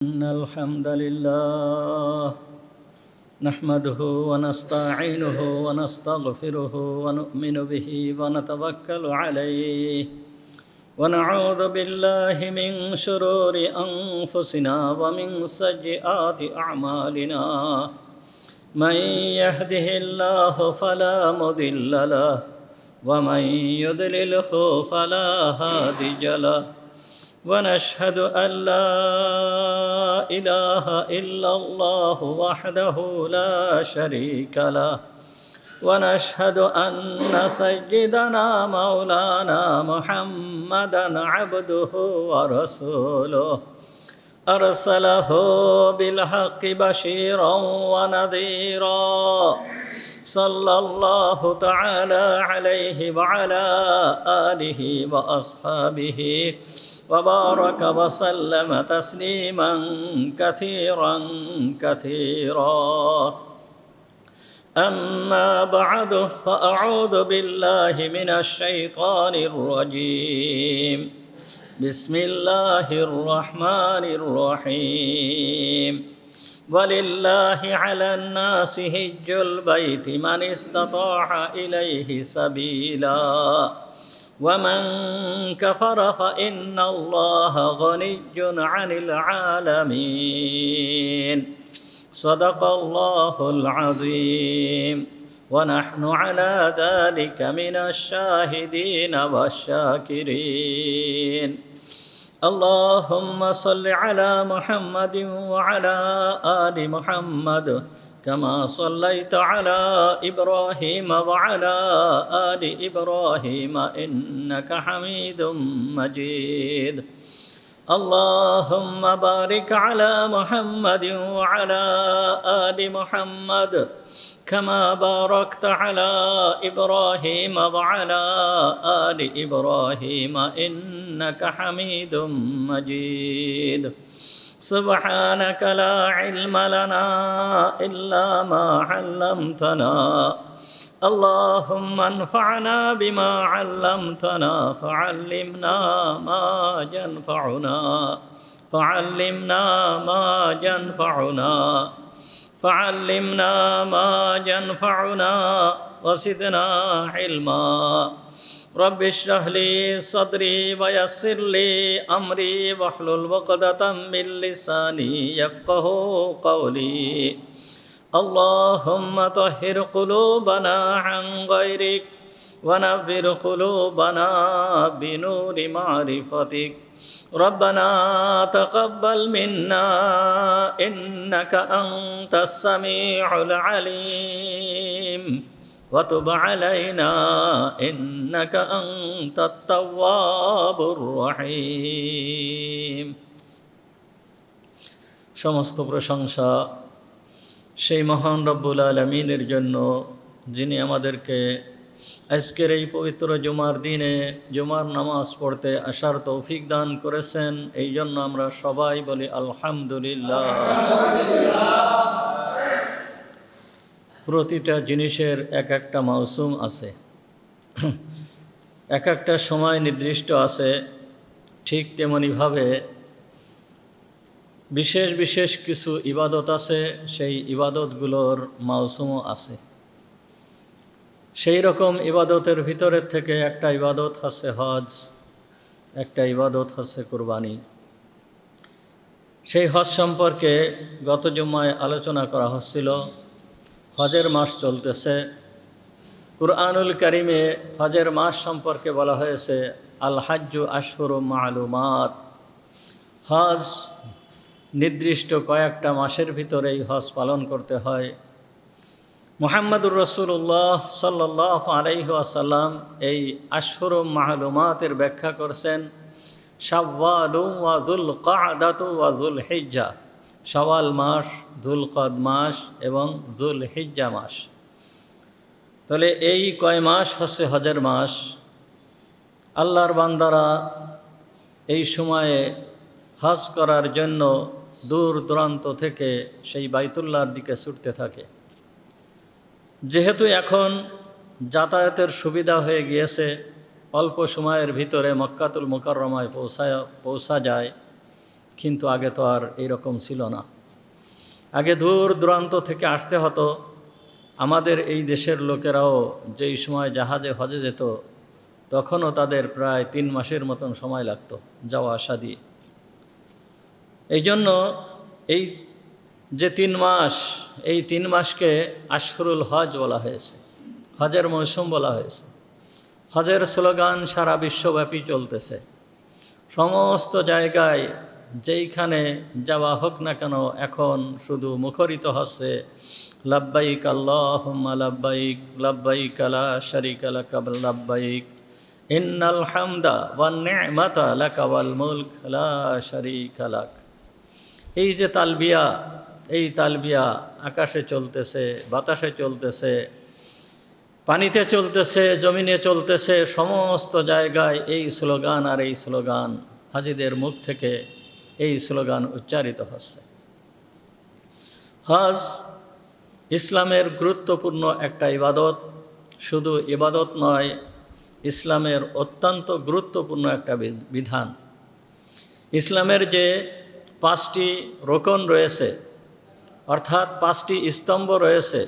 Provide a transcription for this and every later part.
إن الحمد لله نحمده ونستعينه ونستغفره ونؤمن به ونتوكل عليه ونعوذ بالله من شرور أنفسنا ومن سيئات أعمالنا من يهده الله فلا مضل له ومن يضلله فلا هادي له ونشهد أن لا إله إلا الله وحده لا شريك له ونشهد أن سيدنا مولانا محمدا عبده ورسوله أرسله بالحق بشيرا ونذيرا صلى الله تعالى عليه وعلى آله وأصحابه وبارك وسلم تسليما كثيرا أما بعد فأعوذ بالله من الشيطان الرجيم بسم الله الرحمن الرحيم ولله على الناس حج البيت من استطاع إليه سبيلا ومن كفر فإن الله غني عن العالمين صدق الله العظيم ونحن على ذلك من الشاهدين والشاكرين اللهم صل على محمد وعلى آل محمد كما صليت على إبراهيم وعلى آل إبراهيم إنك حميد مجيد اللهم بارك على محمد وعلى آل محمد كما باركت على إبراهيم وعلى آل إبراهيم إنك حميد مجيد سبحانك لا علم لنا إلا ما علمتنا اللهم انفعنا بما علمتنا فعلمنا ما ينفعنا وزدنا علما رب اشرح لي صدري ويسر لي أمري واحلل عقدة من لساني يفقهوا قولي اللهم طهر قلوبنا عن غيرك ونفر قلوبنا بنور معرفتك ربنا تقبل منا إنك أنت السميع العليم وتب علينا إنك أنت التواب الرحيم সমস্ত প্রশংসা সেই মহান রব্বুল আলামিনের জন্য যিনি আমাদেরকে আজকের এই পবিত্র জুমার দিনে জুমার নামাজ পড়তে আসার তৌফিক দান করেছেন। এই জন্য আমরা সবাই বলি আলহামদুলিল্লাহ। প্রতিটা জিনিসের এক একটা মৌসুম আছে, এক একটা সময় নির্দিষ্ট আছে। ঠিক তেমনিভাবে বিশেষ বিশেষ কিছু ইবাদত আছে, সেই ইবাদতগুলোর মৌসুমও আছে। সেই রকম ইবাদতের ভিতরের থেকে একটা ইবাদত হচ্ছে হজ, একটা ইবাদত হচ্ছে কুরবানি। সেই হজ সম্পর্কে গত জুমায় আলোচনা করা হচ্ছিল। হজের মাস চলতেছে। কুরআনুল কারিমে হজের মাস সম্পর্কে বলা হয়েছে আল হাজ্জু আশহুরুম মা'লুমাত। হজ নির্দিষ্ট কয়েকটা মাসের ভিতরেই হজ পালন করতে হয়। মুহাম্মদুর রাসূলুল্লাহ সাল্লাল্লাহু আলাইহি ওয়াসাল্লাম এই আশহুরুম মা'লুমাতের ব্যাখ্যা করছেন শাওয়ালু ওয়া যুলকাদাতু ওয়া যুলহিজ্জা। শাওয়াল মাস, যুলকাদ মাস এবং যুলহিজ্জা মাস। তাহলে এই কয় মাস হচ্ছে হজের মাস। আল্লাহর বান্দারা এই সময়ে হজ করার জন্য দূর দূরান্ত থেকে সেই বাইতুল্লাহর দিকে ছুটতে থাকে। যেহেতু এখন যাতায়াতের সুবিধা হয়ে গিয়েছে, অল্প সময়ের ভিতরে মক্কাতুল মুকাররমায় পৌঁছা যায়, কিন্তু আগে তো আর এইরকম ছিল না। আগে দূর দূরান্ত থেকে আসতে হতো। আমাদের এই দেশের লোকেরাও যেই সময় জাহাজে হজে যেত তখনও তাদের প্রায় 3 মাসের মতন সময় লাগতো যাওয়া আসা দিয়ে। এই জন্য এই যে 3 মাস, এই 3 মাসকে আশহুরুল হজ বলা হয়েছে, হজের মৌসুম বলা হয়েছে। হজের স্লোগান সারা বিশ্বব্যাপী চলতেছে। সমস্ত জায়গায় যেইখানে যাওয়া হোক না কেন এখন শুধু মুখরিত হচ্ছে লাব্বাইক আল্লাহুম্মা লাব্বাইক, লাব্বাইক লা শারীকা লাক লাব্বাইক, ইন্নাল হামদা ওয়ান নি'মাতা লাকা ওয়াল মুলক লা শারীকা লাক। এই যে তালবিয়া, এই তালবিয়া আকাশে চলতেছে, বাতাসে চলতেছে, পানিতে চলতেছে, জমিনে চলতেছে, সমস্ত জায়গায় এই স্লোগান আর এই স্লোগান, হাজিদের মুখ থেকে এই স্লোগান উচ্চারিত হচ্ছে। হজ ইসলামের গুরুত্বপূর্ণ একটা ইবাদত, শুধু ইবাদত নয়, ইসলামের অত্যন্ত গুরুত্বপূর্ণ একটা বিধান। ইসলামের যে 5টি রোকন রয়েছে, অর্থাৎ 5টি স্তম্ভ রয়েছে,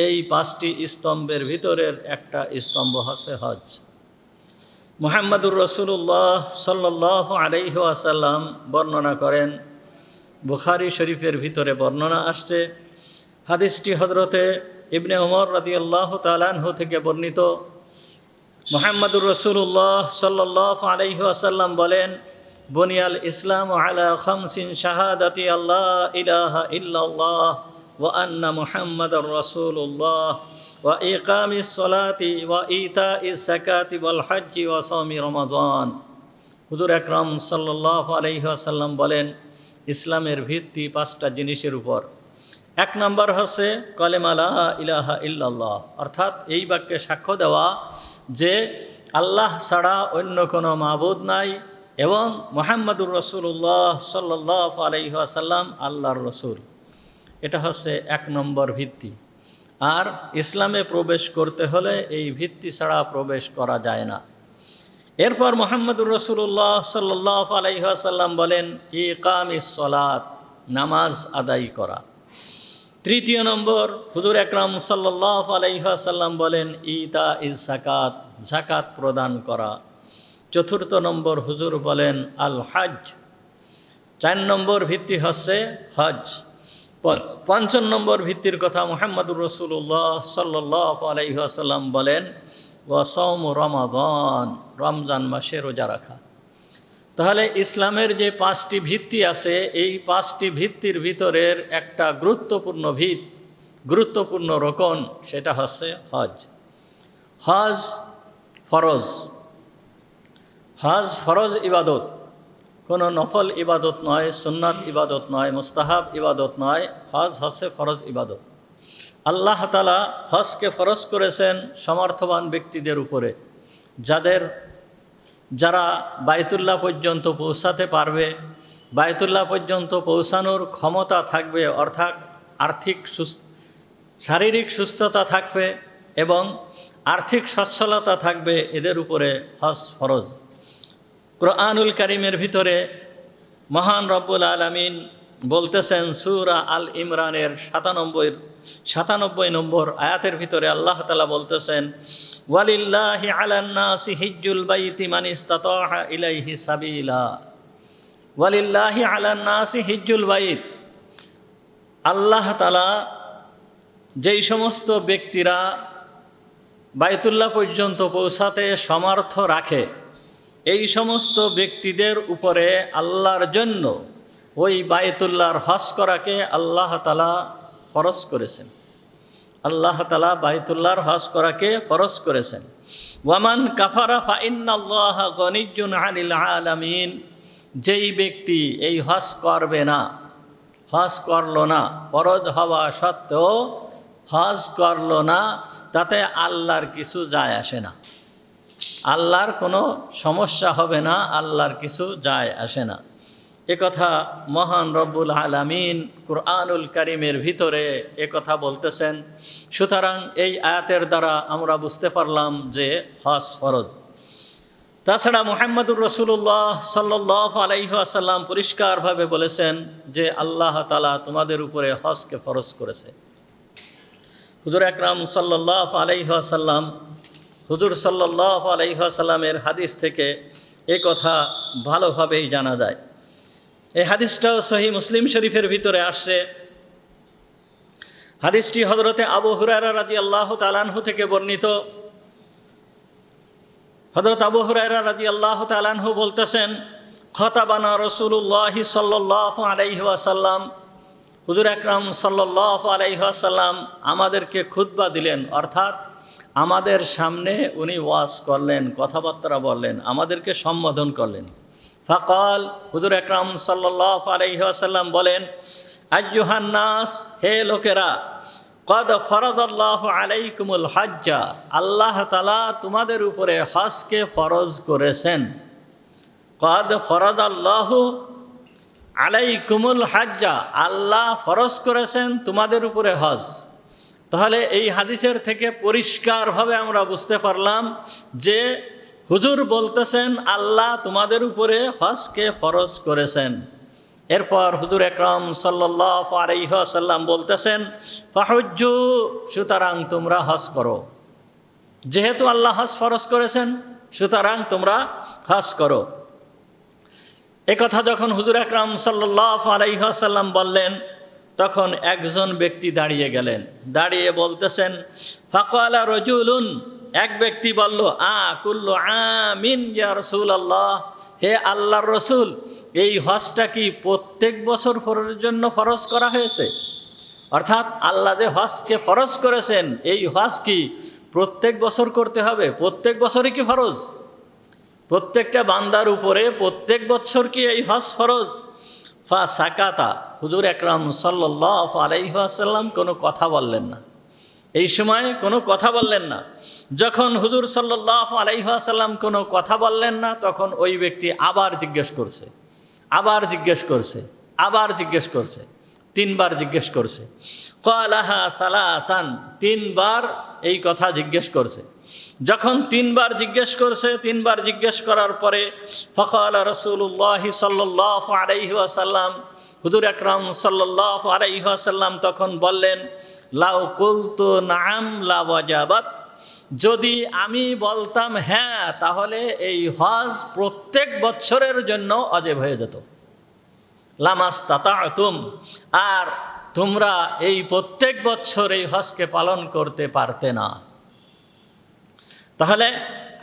এই 5টি স্তম্ভের ভিতরের একটা স্তম্ভ হচ্ছে হজ। মুহাম্মদুর রাসূলুল্লাহ সাল্লাল্লাহু আলাইহি ওয়াসাল্লাম বর্ণনা করেন, বুখারী শরীফের ভিতরে বর্ণনা আসছে। হাদিসটি হযরতে ইবনে ওমর রাদিয়াল্লাহু তাআলা আনহু থেকে বর্ণিত। মুহাম্মদুর রাসূলুল্লাহ সাল্লাল্লাহু আলাইহি ওয়াসাল্লাম বলেন, বুনিয়াল ইসলাম আলা খামসিন শাহাদাতি আল্লাহ ইলাহা ইল্লাল্লাহ ওয়া আন্না মুহাম্মাদার রাসূলুল্লাহ ওয়া ইকামিস সালাতি ওয়া ইতাইজ যাকাতি ওয়াল হজ্জি ওয়া সাওমি রমাজান। হুজুর আকরাম সাল্লাল্লাহু আলাইহি ওয়াসাল্লাম বলেন, ইসলামের ভিত্তি 5টা জিনিসের উপর। 1 নম্বর হচ্ছে কালেমা লা ইলাহা ইল্লাল্লাহ, অর্থাৎ এই বাক্যে সাক্ষ্য দেওয়া যে আল্লাহ ছাড়া অন্য কোনো মাবুদ নাই এবং মুহাম্মদুর রাসূলুল্লাহ সাল্লাল্লাহু আলাইহি ওয়াসাল্লাম আল্লাহর রসুল। এটা হচ্ছে 1 নম্বর ভিত্তি। আর ইসলামে প্রবেশ করতে হলে এই ভিত্তি ছাড়া প্রবেশ করা যায় না। এরপর মুহাম্মদুর রাসূলুল্লাহ সাল্লাল্লাহু আলাইহি ওয়াসাল্লাম বলেন, ইকামিস সালাত, নামাজ আদায় করা। 3 নম্বর হুজুর আকরাম সাল্লাল্লাহু আলাইহি ওয়াসাল্লাম বলেন, ইতাইজ যাকাত, যাকাত প্রদান করা। 4 নম্বর হুজুর বলেন আল হজ। 4 নম্বর ভিত্তি হচ্ছে হজ। 5 নম্বর ভিত্তির কথা মুহাম্মদুর রাসূলুল্লাহ সাল্লাল্লাহু আলাইহি ওয়াসাল্লাম বলেন, ওয়া সাওমু রমাদান, রমজান মাসে রোজা রাখা। তাহলে ইসলামের যে 5টি ভিত্তি আছে, এই 5টি ভিত্তির ভিতরের একটা গুরুত্বপূর্ণ রোকন, সেটা হচ্ছে হজ। হজ ফরজ। হজ ফরজ ইবাদত, কোনো নফল ইবাদত নয়, সুন্নাত ইবাদত নয়, মুস্তাহাব ইবাদত নয়। হজ হচ্ছে ফরজ ইবাদত। আল্লাহ তাআলা হজকে ফরজ করেছেন সমর্থবান ব্যক্তিদের উপরে, যারা বাইতুল্লাহ পর্যন্ত পৌঁছাতে পারবে, বাইতুল্লাহ পর্যন্ত পৌঁছানোর ক্ষমতা থাকবে, অর্থাৎ শারীরিক সুস্থতা থাকবে এবং আর্থিক সচ্ছলতা থাকবে, এদের উপরে হজ ফরজ। কুরআনুল কারীমের ভিতরে মহান রব্বুল আলামিন বলতেছেন, সূরা আল ইমরানের 97 নম্বর আয়াতের ভিতরে আল্লাহ তাআলা বলতেছেন, ওয়ালিল্লাহি আলান নাসি হিজ্জুল বাইতি মান ইসতাতা ইলাইহি সাবিলা। ওয়ালিল্লাহি আলান নাসি হিজ্জুল বাইত, আল্লাহ তাআলা যেই সমস্ত ব্যক্তিরা বাইতুল্লাহ পর্যন্ত পৌঁছাতে সমর্থ রাখে, এই সমস্ত ব্যক্তিদের উপরে আল্লাহর জন্য ওই বাইতুল্লাহর হজ করাকে আল্লাহ তাআলা ফরজ করেছেন। আল্লাহ তাআলা বাইতুল্লাহর হজ করাকে ফরজ করেছেন। ওয়ামান কাফারা ফা ইন্নাল্লাহা গনিয়্যুন আনিল আলামিন, যেই ব্যক্তি এই হজ করবে না, হজ করলো না, ফরজ হওয়া সত্ত্বেও হজ করলো না, তাতে আল্লাহর কিছু যায় আসে না, আল্লাহর কোনো সমস্যা হবে না, আল্লাহর কিছু যায় আসে না। একথা মহান রব্বুল আলামিন কুরআনুল কারীমের ভিতরে একথা বলতেছেন। সুতরাং এই আয়াতের দ্বারা আমরা বুঝতে পারলাম যে হজ ফরজ। তাছাড়া মুহাম্মদুর রাসূলুল্লাহ সাল্লাল্লাহু আলাইহি ওয়াসাল্লাম পরিষ্কারভাবে বলেছেন যে আল্লাহ তাআলা তোমাদের উপরে হজকে ফরজ করেছে। হুজুর আকরাম সাল্লাল্লাহু আলাইহি ওয়াসাল্লাম, হুজুর সাল্লাল্লাহু আলাইহি ওয়াসাল্লামের হাদিস থেকে এ কথা ভালোভাবেই জানা যায়। এই হাদিসটাও সহিহ মুসলিম শরীফের ভিতরে আসছে। হাদিসটি হযরতে আবু হুরায়রা রাদিয়াল্লাহু তাআলা আনহু থেকে বর্ণিত। হযরত আবু হুরায়রা রাদিয়াল্লাহু তাআলা আনহু বলতেছেন, খতাবানা রাসূলুল্লাহ সাল্লাল্লাহু আলাইহি ওয়াসাল্লাম, হুজুর আকরাম সাল্লাল্লাহু আলাইহি ওয়াসাল্লাম আমাদেরকে খুতবা দিলেন, অর্থাৎ আমাদের সামনে উনি ওয়াজ করলেন, কথাবার্তা বললেন, আমাদেরকে সম্বোধন করলেন। ফাকাল, হুজুর আকরাম সাল্লাল্লাহু আলাইহি ওয়াসাল্লাম বলেন, আইয়ুহান নাস, হে লোকেরা, কদ ফরাদাল্লাহু আলাইকুমুল হজ্জা, আল্লাহ তাআলা তোমাদের উপরে হজকে ফরজ করেছেন। কদ ফরাদাল্লাহু আলাইকুমুল হজ্জা, আল্লাহ ফরজ করেছেন তোমাদের উপরে হজ। তাহলে এই হাদিসের থেকে পরিষ্কারভাবে আমরা বুঝতে পারলাম যে হুজুর বলতেছেন আল্লাহ তোমাদের উপরে হজকে ফরজ করেছেন। এরপর হুজুর আকরাম সাল্লাল্লাহু আলাইহি ওয়াসাল্লাম বলতেছেন, ফাহুজ্জু, সুতরাং তোমরা হজ করো। যেহেতু আল্লাহ হজ ফরজ করেছেন, সুতরাং তোমরা হজ করো। এ কথা যখন হুজুর আকরাম সাল্লাল্লাহু আলাইহি ওয়াসাল্লাম বললেন, তখন একজন ব্যক্তি দাঁড়িয়ে গেলেন। দাঁড়িয়ে বলতেছেন, ফাকালা রাজুলুন, এক ব্যক্তি বলল, কুল্লু আমিন ইয়া রাসূলুল্লাহ, হে আল্লাহর রসুল, এই হজটা কি প্রত্যেক বছর জন্য ফরজ করা হয়েছে? অর্থাৎ আল্লাহ যে হজকে ফরজ করেছেন, এই হজ কি প্রত্যেক বছর করতে হবে? প্রত্যেক বছরই কি ফরজ? প্রত্যেকটা বান্দার উপরে প্রত্যেক বছর কি এই হজ ফরজ? ফা সাকাতা, হুজুর আকরাম সাল্লাল্লাহু আলাইহি ওয়াসাল্লাম কোনো কথা বললেন না। এই সময় কোনো কথা বললেন না। যখন হুজুর সাল্লাল্লাহু আলাইহি ওয়াসাল্লাম কোনো কথা বললেন না, তখন ওই ব্যক্তি আবার জিজ্ঞেস করছে, আবার জিজ্ঞেস করছে, তিনবার জিজ্ঞেস করছে। ক্বালাহা সালাসান, তিনবার এই কথা জিজ্ঞেস করছে। যখন তিনবার জিজ্ঞেস করার পরে ফাকালা রাসূলুল্লাহ সাল্লাল্লাহু আলাইহি ওয়াসাল্লাম, হুজুর আকরাম সাল্লাল্লাহু আলাইহি ওয়াসাল্লাম তখন বললেন, লাউ কুলতু নাআম লা ওয়াজাবাত, যদি আমি বলতাম হ্যাঁ, তাহলে এই হজ প্রত্যেক বছরের জন্য ওয়াজিব হয়ে যেত। লামাস্তাতাতুম, আর তোমরা এই প্রত্যেক বছর এই হজকে পালন করতে পারতে না। তাহলে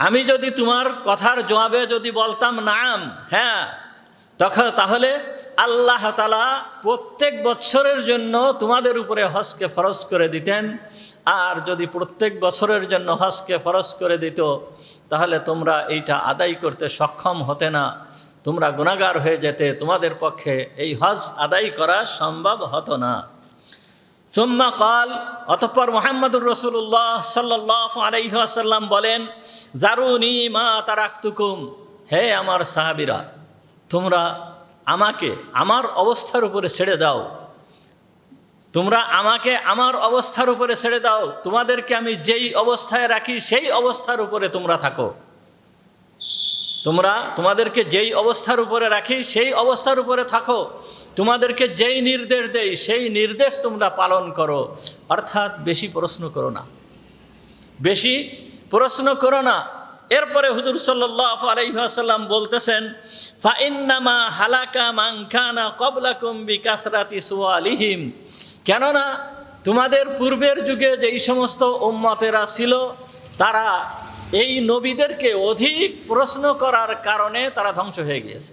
আমি যদি তোমার কথার জবাবে যদি বলতাম নাম, হ্যাঁ, তাহলে আল্লাহ তাআলা প্রত্যেক বছরের জন্য তোমাদের উপরে হজকে ফরজ করে দিতেন। আর যদি প্রত্যেক বছরের জন্য হজকে ফরজ করে দিত, তাহলে তোমরা এইটা আদায় করতে সক্ষম হতে না, তোমরা গুনাহগার হয়ে যেতে, তোমাদের পক্ষে এই হজ আদায় করা সম্ভব হতো না। সুম্মা কাল, অতঃপর মুহাম্মদুর রাসূলুল্লাহ সাল্লাল্লাহু আলাইহি ওয়াসাল্লাম বলেন, জারুনি মা তারাকতুকুম, হে আমার সাহাবীরা, তোমরা আমাকে আমার অবস্থার উপরে ছেড়ে দাও। তোমরা আমাকে আমার অবস্থার উপরে ছেড়ে দাও। তোমাদেরকে আমি যেই অবস্থায় রাখি সেই অবস্থার উপরে তোমরা থাকো। তোমাদেরকে যেই অবস্থার উপরে রাখি সেই অবস্থার উপরে থাকো। তোমাদেরকে যেই নির্দেশ দেই সেই নির্দেশ তোমরা পালন করো। অর্থাৎ বেশি প্রশ্ন করো না। এরপরে হুজুর সাল্লাল্লাহু আলাইহি ওয়াসাল্লাম বলতেছেন, ফা ইন্নামা হালাকা মান কানা ক্বাবলাকুম বিকাসরাতি সুআলিহিম, কেননা তোমাদের পূর্বের যুগে যেই সমস্ত উম্মতেরা ছিল, তারা এই নবীদেরকে অধিক প্রশ্ন করার কারণে তারা ধ্বংস হয়ে গিয়েছে।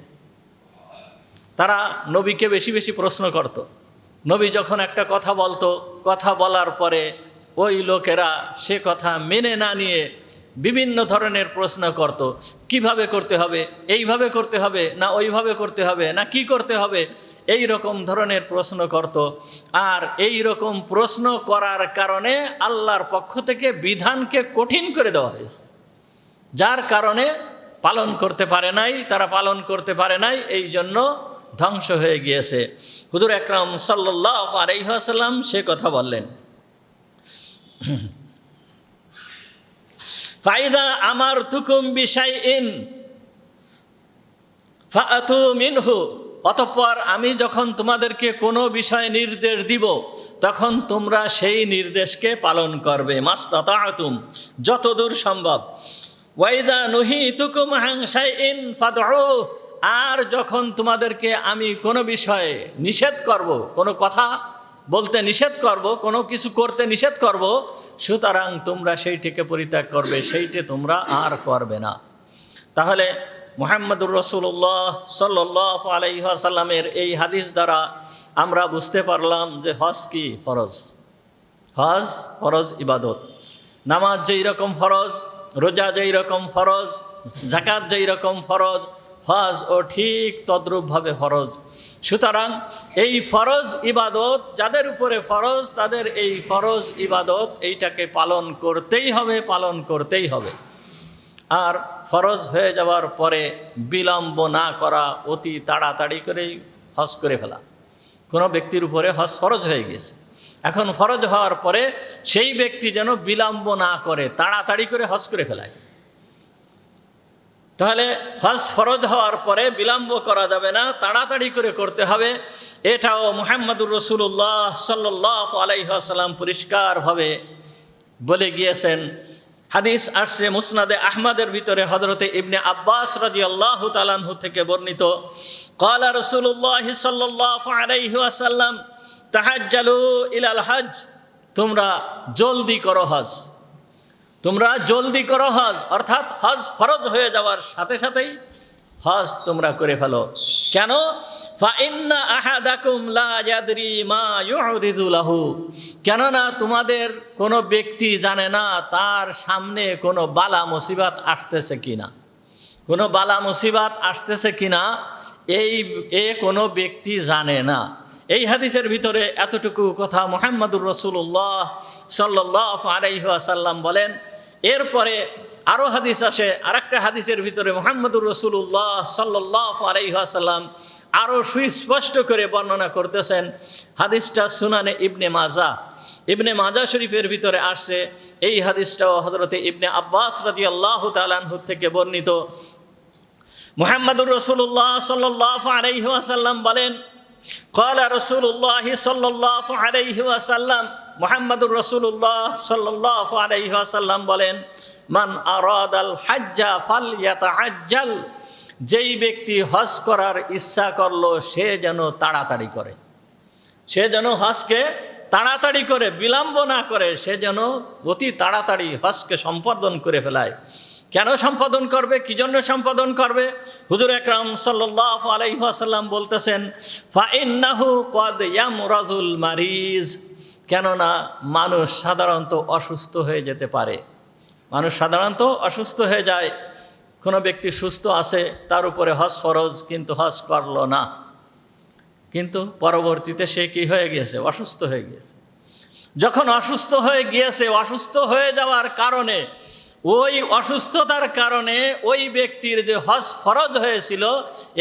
তারা নবীকে বেশি বেশি প্রশ্ন করত। নবী যখন একটা কথা বলতো, কথা বলার পরে ওই লোকেরা সে কথা মেনে না নিয়ে বিভিন্ন ধরনের প্রশ্ন করত। কিভাবে করতে হবে, এইভাবে করতে হবে না ওইভাবে করতে হবে না কি করতে হবে, এই রকম ধরনের প্রশ্ন করত। আর এই রকম প্রশ্ন করার কারণে আল্লাহর পক্ষ থেকে বিধানকে কঠিন করে দেওয়া হয়েছে, যার কারণে তারা পালন করতে পারে নাই, এই জন্য ধ্বংস হয়ে গিয়েছে। হুজুর আকরাম সাল্লাল্লাহু আলাইহি ওয়াসাল্লাম সে কথা বললেন। ফাইদা আমারতুকুম বিশাইইন, ফাআতু মিনহু, অতঃপর আমি যখন তোমাদেরকে কোনো বিষয়ে নির্দেশ দিব তখন তোমরা সেই নির্দেশকে পালন করবে, মাস্তাতাতুম, যতদূর সম্ভব। ওয়াইদা নুহিতুকুম আন শাইইন ফাদউ, আর যখন তোমাদেরকে আমি কোনো বিষয়ে নিষেধ করব, কোনো কথা বলতে নিষেধ করব, কোনো কিছু করতে নিষেধ করব, সুতরাং তোমরা সেইটিকে পরিত্যাগ করবে, সেইটি তোমরা আর করবে না। তাহলে মুহাম্মদুর রাসূলুল্লাহ সাল্লাল্লাহু আলাইহি ওয়াসাল্লামের এই হাদিস দ্বারা আমরা বুঝতে পারলাম যে হজ কি ফরজ। হজ ফরজ ইবাদত। নামাজ যেই রকম ফরজ, রোজা যেই রকম ফরজ, যাকাত যেই রকম ফরজ, হজ ও ঠিক তদ্রূপভাবে ফরজ। সুতরাং এই ফরজ ইবাদত যাদের উপরে ফরজ, তাদের এই ফরজ ইবাদত এইটাকে পালন করতেই হবে, পালন করতেই হবে। আর ফরজ হয়ে যাওয়ার পরে বিলম্ব না করা, অতি তাড়াতাড়ি করেই হজ করে ফেলা। কোনো ব্যক্তির উপরে হজ ফরজ হয়ে গিয়েছে, এখন ফরজ হওয়ার পরে সেই ব্যক্তি যেন বিলম্ব না করে, তাড়াতাড়ি করে হজ করে ফেলায়। তাহলে হজ ফরজ হওয়ার পরে বিলম্ব করা যাবে না, তাড়াতাড়ি করে করতে হবে। এটাও মুহাম্মদুর রাসূলুল্লাহ সাল্লাল্লাহু আলাইহি ওয়াসাল্লাম পরিষ্কারভাবে বলে গিয়েছেন। হাদিস আসছে মুসনাদে আহমদের ভিতরে হযরতে ইবনে আব্বাস রাদিয়াল্লাহু তাআলা আনহু থেকে বর্ণিত, ক্বালা রাসূলুল্লাহ সাল্লাল্লাহু আলাইহি ওয়াসাল্লাম তাহাজ্জালু ইলাল হজ, তোমরা জলদি করো হজ, তোমরা জলদি করো হজ, অর্থাৎ হজ ফরজ হয়ে যাওয়ার সাথে সাথেই হজ তোমরা করে ফেলো। কেন? ফাইন্না আহাদাকুম লা ইয়াদরি মা ইউরিযু লাহু, কেননা তোমাদের কোনো ব্যক্তি জানে না তার সামনে কোনো বালা মুসিবত আসতেছে কিনা, কোনো বালা মুসিবত আসতেছে কিনা কোনো ব্যক্তি জানে না। এই হাদিসের ভিতরে এতটুকু কথা মুহাম্মদুর রাসূলুল্লাহ সাল্লাল্লাহু আলাইহি ওয়াসাল্লাম বলেন। এরপরে আরও হাদিস আসে, আরেকটা হাদিসের ভিতরে মুহাম্মদুর রাসূলুল্লাহ সাল্লাল্লাহু আলাইহি ওয়াসাল্লাম আরও সুস্পষ্ট করে বর্ণনা করতেছেন। হাদিসটা সুনানে ইবনে মাজাহ শরীফের ভিতরে আসছে। এই হাদিসটাও হযরতে ইবনে আব্বাস রাদিয়াল্লাহু তাআলা আনহু থেকে বর্ণিত। মুহাম্মদুর রাসূলুল্লাহ সাল্লাল্লাহু আলাইহি ওয়াসাল্লাম বলেন, ক্বালা রাসূলুল্লাহ সাল্লাল্লাহু আলাইহি ওয়াসাল্লাম, মুহাম্মদুর রাসূলুল্লাহ সাল্লাল্লাহু আলাইহি ওয়াসাল্লাম বলেন, মান আরাদাল হাজ্জা ফালইয়াতাআজ্জাল, যেই ব্যক্তি হজ করার ইচ্ছা করলো সে যেন তাড়াতাড়ি করে, সে যেন হজকে তাড়াতাড়ি করে, বিলম্ব না করে, সে যেন অতি তাড়াতাড়ি হজকে সম্পাদন করে ফেলায়। কেন সম্পাদন করবে, কি জন্য সম্পাদন করবে? হুজুর আকরাম সাল্লাল্লাহু আলাইহি ওয়াসাল্লাম বলতেছেন, ফাইন্নাহু ক্বাদ ইয়ামরাজুল মারিজ, কেননা মানুষ সাধারণত অসুস্থ হয়ে যেতে পারে, মানুষ সাধারণত অসুস্থ হয়ে যায়। কোনো ব্যক্তি সুস্থ আছে, তার উপরে হজ ফরজ, কিন্তু হজ করলো না, কিন্তু পরবর্তীতে সে কি হয়ে গিয়েছে? অসুস্থ হয়ে গিয়েছে। যখন অসুস্থ হয়ে গিয়েছে, অসুস্থ হয়ে যাওয়ার কারণে, ওই অসুস্থতার কারণে ওই ব্যক্তির যে হজ ফরজ হয়েছিল,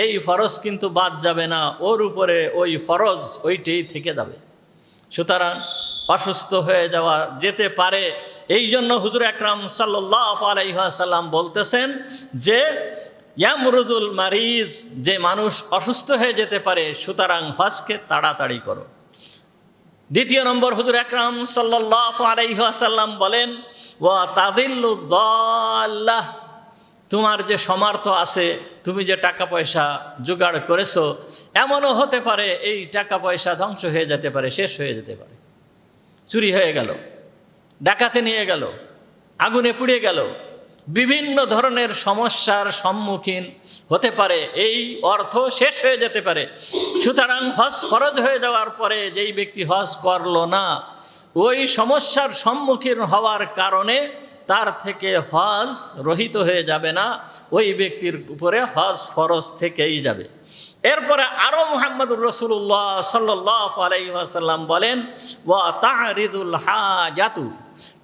এই ফরজ কিন্তু বাদ যাবে না, ওর উপরে ওই ফরজ ওইটাই থেকে যাবে। সুতরাং অসুস্থ হয়ে যাওয়া যেতে পারে, এই জন্য হুজুর আকরাম সাল্লাল্লাহু আলাইহি ওয়াসাল্লাম বলতেছেন যে ইয়ামরুজুল মারিজ, যে মানুষ অসুস্থ হয়ে যেতে পারে, সুতরাং হজকে তাড়াতাড়ি করো। দ্বিতীয় নম্বর, হুজুর আকরাম সাল্লাল্লাহু আলাইহি ওয়াসাল্লাম বলেন, ওয়া তাযিল্লু দাল্লাহ, তোমার যে সামর্থ্য আছে, তুমি যে টাকা পয়সা জোগাড় করেছো, এমনও হতে পারে এই টাকা পয়সা ধ্বংস হয়ে যেতে পারে, শেষ হয়ে যেতে পারে, চুরি হয়ে গেল, ডাকাতে নিয়ে গেল, আগুনে পুড়ে গেল, বিভিন্ন ধরনের সমস্যার সম্মুখীন হতে পারে, এই অর্থ শেষ হয়ে যেতে পারে। সুতরাং হজ ফরজ হয়ে যাওয়ার পরে যেই ব্যক্তি হজ করলো না, ওই সমস্যার সম্মুখীন হওয়ার কারণে তার থেকে হজ রহিত হয়ে যাবে না, ওই ব্যক্তির উপরে হজ ফরজ থেকেই যাবে। এরপরে আরও মুহাম্মদুর রাসূলুল্লাহ সাল্লাল্লাহু আলাইহি ওয়াসাল্লাম বলেন, ওয়া তা'রিদুল হাজাতু,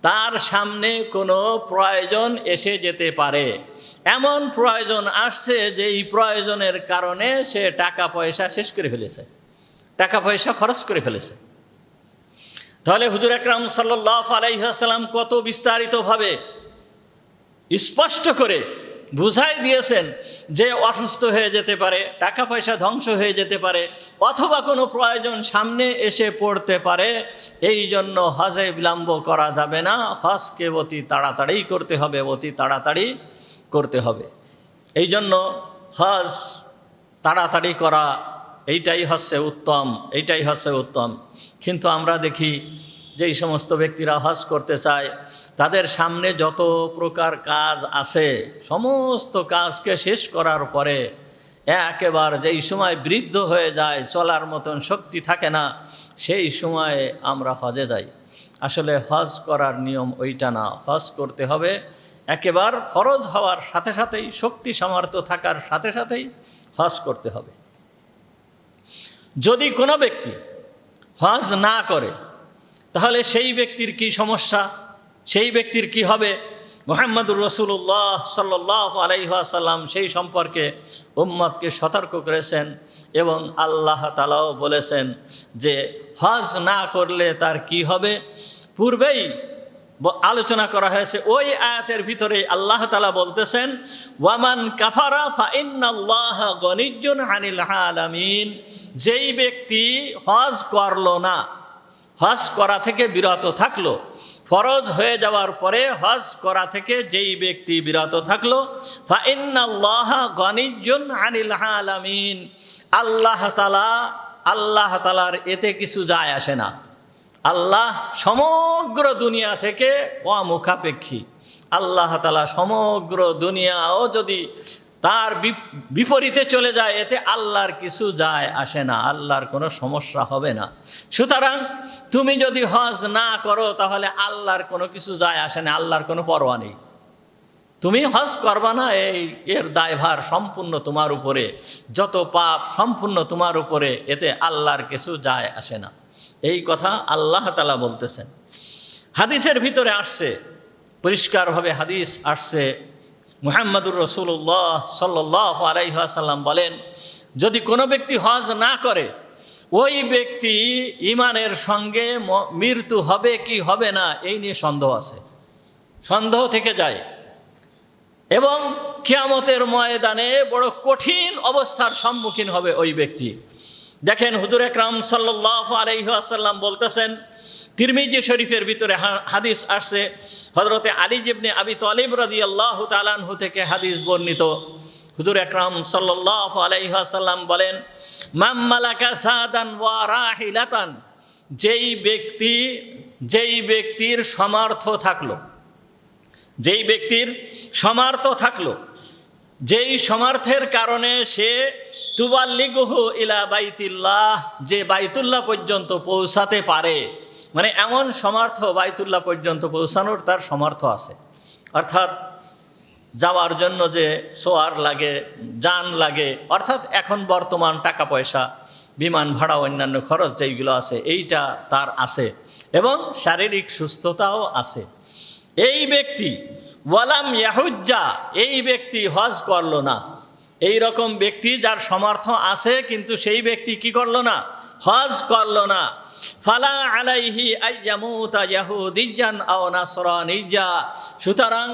তার সামনে কোনো প্রয়োজন এসে যেতে পারে, এমন প্রয়োজন আসছে যে এই প্রয়োজনের কারণে সে টাকা পয়সা শেষ করে ফেলেছে, টাকা পয়সা খরচ করে ফেলেছে। তাহলে হুজুর আকরাম সাল্লাল্লাহু আলাইহি ওয়াসাল্লাম কত বিস্তারিতভাবে স্পষ্ট করে বুঝাই দিয়েছেন যে অসুস্থ হয়ে যেতে পারে, টাকা পয়সা ধ্বংস হয়ে যেতে পারে, অথবা কোনো প্রয়োজন সামনে এসে পড়তে পারে। এই জন্য হজে বিলম্ব করা যাবে না, হজকে অতি তাড়াতাড়ি করতে হবে, অতি তাড়াতাড়ি করতে হবে। এই জন্য হজ তাড়াতাড়ি করা এইটাই হচ্ছে উত্তম, এইটাই হচ্ছে উত্তম। কিন্তু আমরা দেখি যেই সমস্ত ব্যক্তিরা হজ করতে চায় তাদের সামনে যত প্রকার কাজ আছে, সমস্ত কাজকে শেষ করার পরে একেবারে যেই সময় বৃদ্ধ হয়ে যায়, চলার মতন শক্তি থাকে না, সেই সময়ে আমরা হজে যাই। আসলে হজ করার নিয়ম ওইটা না। হজ করতে হবে একেবারে ফরজ হওয়ার সাথে সাথেই, শক্তি সামর্থ্য থাকার সাথে সাথেই হজ করতে হবে। যদি কোনো ব্যক্তি হজ না করে তাহলে সেই ব্যক্তির কি সমস্যা, সেই ব্যক্তির কি হবে? মুহাম্মদুর রাসূলুল্লাহ সাল্লাল্লাহু আলাইহি ওয়াসাল্লাম সেই সম্পর্কে উম্মতকে সতর্ক করেছেন এবং আল্লাহ তাআলাও বলেছেন যে হজ না করলে তার কি হবে। পূর্বেই আলোচনা করা হয়েছে। ওই আয়াতের ভিতরে আল্লাহ তাআলা বলতেছেন, ওয়ামান কাফারা ফা ইন্নাল্লাহা গনিয়্যুন আনিল আলামিন। যেই ব্যক্তি হজ করলো না, হজ করা থেকে বিরত থাকলো, ফরজ হয়ে যাওয়ার পরে হজ করা থেকে যেই ব্যক্তি বিরত থাকলো, ফা ইন্নাল্লাহা গনিয়্যুন আনিল আলামিন। আল্লাহ তাআলার এতে কিছু যায় আসে না। আল্লাহ সমগ্র দুনিয়া থেকে অমুখাপেক্ষী। আল্লাহ তাআলা সমগ্র দুনিয়াও যদি তার বিপরীতে চলে যায়, এতে আল্লাহর কিছু যায় আসে না, আল্লাহর কোনো সমস্যা হবে না। সুতরাং তুমি যদি হজ না করো তাহলে আল্লাহর কোনো কিছু যায় আসে না, আল্লাহর কোনো পরোয়া নেই। তুমি হজ করবা না, এর দায়ভার সম্পূর্ণ তোমার উপরে, যত পাপ সম্পূর্ণ তোমার উপরে, এতে আল্লাহর কিছু যায় আসে না। এই কথা আল্লাহ তাআলা বলতেছেন। হাদিসের ভিতরে আসছে, পরিষ্কারভাবে হাদিস আসছে, মুহাম্মদুর রাসূলুল্লাহ সাল্লাল্লাহু আলাইহি ওয়াসাল্লাম বলেন, যদি কোনো ব্যক্তি হজ না করে ওই ব্যক্তি ইমানের সঙ্গে মৃত্যু হবে কি হবে না এই নিয়ে সন্দেহ আছে, সন্দেহ থেকে যায় এবং কিয়ামতের ময়দানে বড় কঠিন অবস্থার সম্মুখীন হবে ওই ব্যক্তি। দেখেন হুজুর আকরাম সাল্লাল্লাহু আলাইহি ওয়াসাল্লাম বলতেছেন, তিরমিজি শরীফের ভিতরে হাদিস আসছে, হযরতে আলী ইবনে আবি তালিব রাদিয়াল্লাহু তাআলা আনহু থেকে হাদিস বর্ণিত। হুজুর আকরাম সাল্লাল্লাহু আলাইহি ওয়াসাল্লাম বলেন, মান মালাকা সাদান ওয়া রাহিলাতান। যেই ব্যক্তির সামর্থ্য থাকলো, যেই ব্যক্তির সামর্থ্য থাকলো, যেই সামর্থ্যের কারণে সে তুবাল্লিগুহু ইলা বাইতিল্লাহ, যে বাইতুল্লাহ পর্যন্ত পৌঁছাতে পারে, মানে এমন সামর্থ্য বাইতুল্লাহ পর্যন্ত পৌঁছানোর তার সামর্থ্য আছে। অর্থাৎ যাওয়ার জন্য যে সোয়ার লাগে, যান লাগে, অর্থাৎ এখন বর্তমান টাকা পয়সা, বিমান ভাড়া, অন্যান্য খরচ যেইগুলো আছে এইটা তার আছে এবং শারীরিক সুস্থতাও আছে। এই ব্যক্তি ওয়ালাম ইয়াহুজ্জা, এই ব্যক্তি হজ করলো না। এই রকম ব্যক্তি যার সামর্থ্য আছে কিন্তু সেই ব্যক্তি কি করলো না? হজ করলো না। ফালা আলাইহি আইয়ামুতা ইয়াহুদিয়ান আও নাসরানিয়্যা। সুতরাং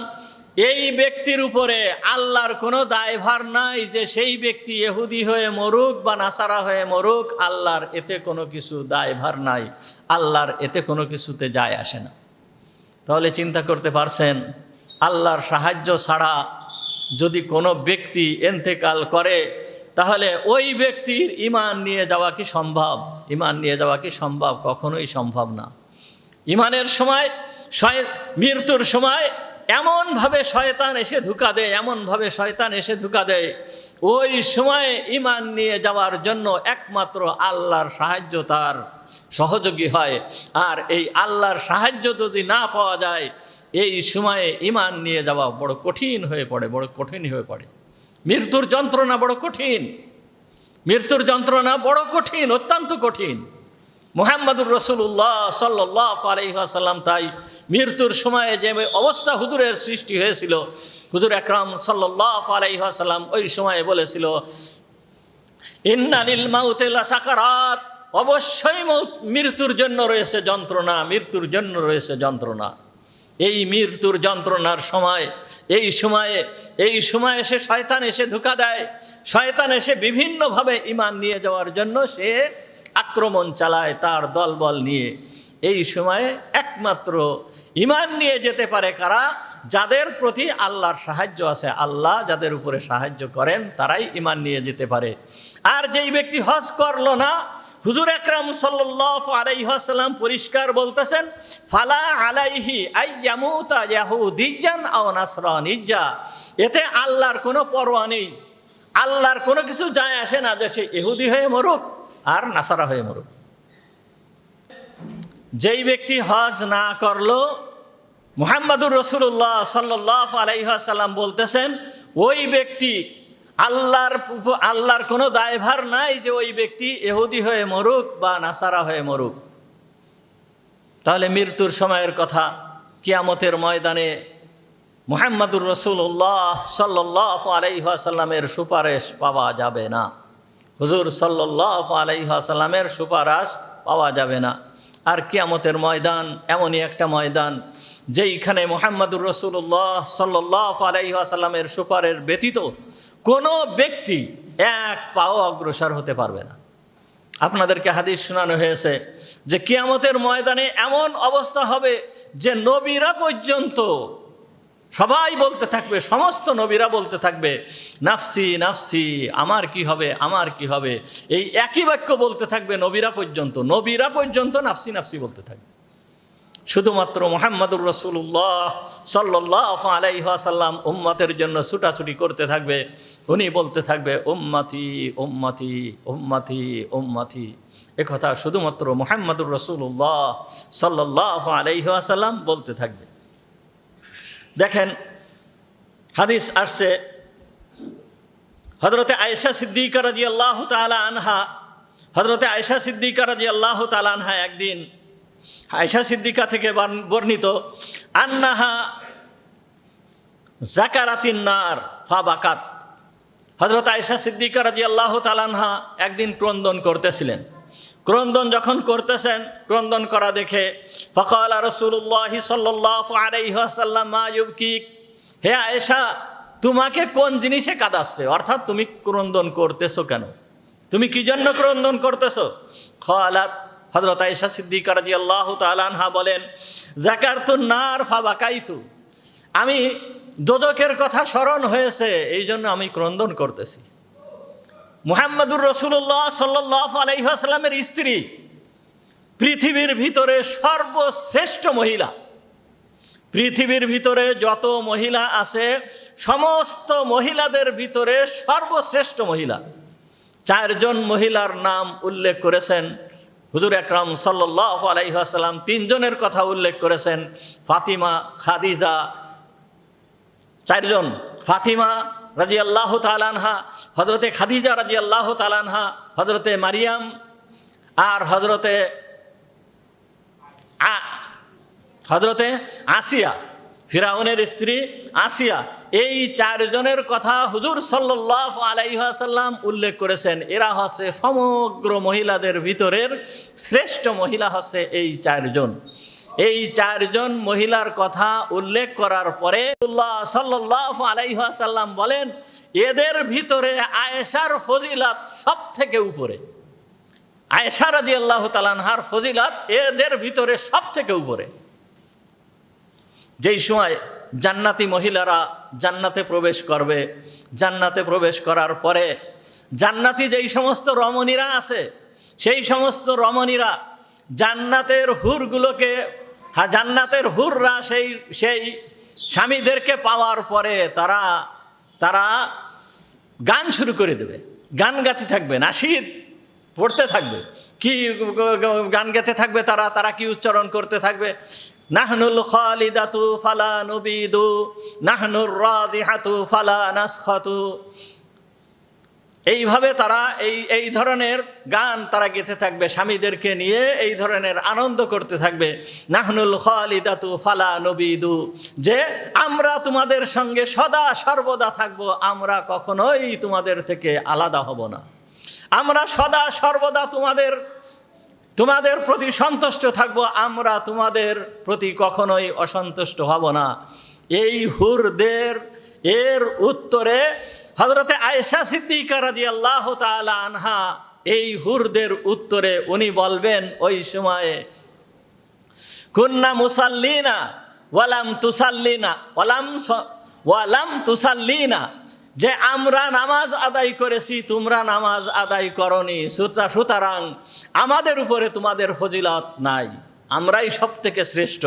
এই ব্যক্তির উপরে আল্লাহর কোনো দায়ভার নাই যে সেই ব্যক্তি ইহুদি হয়ে মরুক বা নাসারা হয়ে মরুক, আল্লাহর এতে কোনো কিছু দায়ভার নাই, আল্লাহর এতে কোনো কিছুতে যায় আসে না। তাহলে চিন্তা করতে পারছেন, আল্লাহর সাহায্য ছাড়া যদি কোনো ব্যক্তি ইন্তেকাল করে তাহলে ওই ব্যক্তির ঈমান নিয়ে যাওয়া কি সম্ভব? ঈমান নিয়ে যাওয়া কি সম্ভব? কখনোই সম্ভব না। ঈমানের সময়, মৃত্যুর সময় এমনভাবে শয়তান এসে ধোঁকা দেয়, এমনভাবে শয়তান এসে ধোঁকা দেয়, ওই সময়ে ঈমান নিয়ে যাওয়ার জন্য একমাত্র আল্লাহর সাহায্য তার সহযোগী হয়। আর এই আল্লাহর সাহায্য যদি না পাওয়া যায় এই সময়ে ঈমান নিয়ে যাওয়া বড় কঠিন হয়ে পড়ে, বড় কঠিন হয়ে পড়ে। মৃত্যুর যন্ত্রণা বড় কঠিন, মৃত্যুর যন্ত্রণা বড় কঠিন, অত্যন্ত কঠিন। মুহাম্মদুর রাসূলুল্লাহ সাল্লাল্লাহু আলাইহি ওয়াসাল্লাম তাই মৃত্যুর সময়ে যে অবস্থা হুজুরের সৃষ্টি হয়েছিল, হুজুর আকরাম সাল্লাল্লাহু আলাইহি ওয়াসাল্লাম ওই সময়ে বলেছিল, ইন্না লিল মাউতি লাসাকারাত, অবশ্যই মৃত্যুর জন্য রয়েছে যন্ত্রণা, মৃত্যুর জন্য রয়েছে যন্ত্রণা। এই মৃত্যুর যন্ত্রণার সময়, এই সময়ে সে শয়তান এসে ধোঁকা দেয়, শয়তান এসে বিভিন্নভাবে ঈমান নিয়ে যাওয়ার জন্য সে আক্রমণ চালায় তার দলবল নিয়ে। এই সময়ে একমাত্র ঈমান নিয়ে যেতে পারে কারা? যাদের প্রতি আল্লাহর সাহায্য আছে, আল্লাহ যাদের উপরে সাহায্য করেন তারাই ঈমান নিয়ে যেতে পারে। আর যেই ব্যক্তি হজ করলো না, হুজুর আকরাম সাল্লাল্লাহু আলাইহি ওয়াসাল্লাম পরিষ্কার বলতেছেন, ফালা আলাইহি আইয়ামুতা ইয়াহুদিয়ান আও নাসরানিয়্যা, এতে আল্লাহর কোনো পরোয়া নেই, আল্লাহর কোনো কিছু যায় আসে না যে সে ইহুদি হয়ে মরুক আর নাসারা হয়ে মরুক। যেই ব্যক্তি হজ না করলো, মুহাম্মদুর রাসূলুল্লাহ সাল্লাল্লাহু আলাইহি ওয়াসাল্লাম বলতেছেন ওই ব্যক্তি আল্লাহর কোনো দায়ভার নাই যে ওই ব্যক্তি ইহুদি হয়ে মরুক বা নাসারা হয়ে মরুক। তাহলে মৃত্যুর সময়ের কথা, কিয়ামতের ময়দানে মুহাম্মদুর রাসূলুল্লাহ সাল্লাল্লাহু আলাইহি ওয়াসাল্লামের সুপারিশ পাওয়া যাবে না, হুজুর সাল্লাল্লাহু আলাইহি ওয়াসাল্লামের সুপারিশ পাওয়া যাবে না। আর কিয়ামতের ময়দান এমনই একটা ময়দান যেইখানে মুহাম্মদুর রাসূলুল্লাহ সাল্লাল্লাহু আলাইহি ওয়াসাল্লামের সুপারিশ ব্যতীত কোনো ব্যক্তি এক পাও অগ্রসর হতে পারবে না। আপনাদেরকে হাদিস শোনানো হয়েছে যে কিয়ামতের ময়দানে এমন অবস্থা হবে যে নবীরা পর্যন্ত সবাই বলতে থাকবে, সমস্ত নবীরা বলতে থাকবে নাফসি নাফসি, আমার কি হবে, আমার কি হবে, এই একই বাক্য বলতে থাকবে নবীরা পর্যন্ত নাফসি নাফসি বলতে থাকবে। শুধুমাত্র মুহাম্মদুর রাসূলুল্লাহ সাল্লাল্লাহু আলাইহি ওয়াসাল্লাম উম্মতের জন্য ছুটাছুটি করতে থাকবে, উনি বলতে থাকবে উম্মতি উম্মতি উম্মতি উম্মতি। একথা শুধুমাত্র মুহাম্মদুর রাসূলুল্লাহ সাল্লাল্লাহু আলাইহি ওয়াসাল্লাম বলতে থাকবে। দেখেন হাদিস আসছে, হযরতে আয়েশা সিদ্দিকা রাদিয়াল্লাহু তাআলা আনহা, হযরতে আয়েশা সিদ্দিকা রাদিয়াল্লাহু তাআলা আনহা একদিন, আয়েশা সিদ্দিকা থেকে বর্ণিত, আন্নাহা যাকারাতিন নার ফাবাকাত, হযরত আয়েশা সিদ্দিকা রাদিয়াল্লাহু তাআলা আনহা একদিন ক্রন্দন করতেছিলেন। ক্রন্দন যখন করতেছেন, ক্রন্দন করা দেখে ফাকালা রাসূলুল্লাহ সাল্লাল্লাহু আলাইহি ওয়াসাল্লাম মা ইউবকিক, হে আয়েশা তোমাকে কোন জিনিসে কাঁদাচ্ছে, অর্থাৎ তুমি ক্রন্দন করতেছো কেন, তুমি কি জন্য ক্রন্দন করতেছো? ক্বালাত, হযরত আয়েশা সিদ্দিকা রাদিয়াল্লাহু তাআলা আনহা বলেন, যাকারতুন নার ফাবাকাইতু, আমি দোজখের কথা স্মরণ হয়েছে এই জন্য আমি ক্রন্দন করতেছি। মুহাম্মদুর রাসূলুল্লাহ সাল্লাল্লাহু আলাইহি ওয়াসাল্লামের স্ত্রী, পৃথিবীর ভিতরে সর্বশ্রেষ্ঠ মহিলা, পৃথিবীর ভিতরে যত মহিলা আছে সমস্ত মহিলাদের ভিতরে সর্বশ্রেষ্ঠ মহিলা। 4 জন মহিলার নাম উল্লেখ করেছেন হুজুর আকরাম সাল্লাল্লাহু আলাইহি ওয়াসাল্লাম, 3 জনের কথা উল্লেখ করেছেন, ফাতিমা, খাদিজা, 4 জন, ফাতিমা রাদিয়াল্লাহু তাআলা আনহা, হযরতে খাদিজা রাদিয়াল্লাহু তাআলা আনহা, হযরতে মারিয়াম আর হযরতে আসিয়া, ফিরাউনের স্ত্রী আসিয়া। এই 4 জনের কথা হুজুর সাল্লাল্লাহু আলাইহি ওয়াসাল্লাম উল্লেখ করেছেন। এরা হচ্ছে সমগ্র মহিলাদের ভিতরের শ্রেষ্ঠ মহিলা হচ্ছে এই 4 জন। এই 4 জন মহিলার কথা উল্লেখ করার পরে রাসূলুল্লাহ সাল্লাল্লাহু আলাইহি ওয়াসাল্লাম বলেন, এদের ভিতরে আয়েশার ফজিলত সব থেকে উপরে। আয়েশা রাদিয়াল্লাহু তাআলা আনহার ফজিলত এদের ভিতরে সব থেকে উপরে। যেই সময় জান্নাতি মহিলারা জান্নাতে প্রবেশ করবে, জান্নাতে প্রবেশ করার পরে জান্নাতি যেই সমস্ত রমণীরা আছে সেই সমস্ত রমণীরা জান্নাতের হুরগুলোকে, জান্নাতের হুররা সেই স্বামীদেরকে পাওয়ার পরে তারা গান শুরু করে দেবে, গান গাতে থাকবে, নাশিদ পড়তে থাকবে। কি গান গাতে থাকবে তারা কি উচ্চারণ করতে থাকবে? নাহনুল খালিদাতু ফালা নুবিদু, নাহনুর রাদিহাতু ফালা নাসখাতু। এইভাবে তারা এই ধরনের গান তারা গেতে থাকবে, স্বামীদেরকে নিয়ে এই ধরনের আনন্দ করতে থাকবে। নাহনুল খালিদাতু ফালা নুবিদু, যে আমরা তোমাদের সঙ্গে সদা সর্বদা থাকবো, আমরা কখনোই তোমাদের থেকে আলাদা হব না, আমরা সদা সর্বদা তোমাদের প্রতি সন্তুষ্ট থাকবো, আমরা তোমাদের প্রতি কখনোই অসন্তুষ্ট হব না। এই হুরদের এর উত্তরে হযরতে আয়েশা সিদ্দিকা রাদিয়াল্লাহু তাআলা আনহা এই হুরদের উত্তরে উনি বলবেন, ওই সময়ে কুন্না মুসাল্লিনা ওয়ালাম তুসাল্লিনা, যে আমরা নামাজ আদায় করেছি, তোমরা নামাজ আদায় করনি, সুতরাং আমাদের উপরে তোমাদের ফজিলত নাই, আমরাই সব থেকে শ্রেষ্ঠ।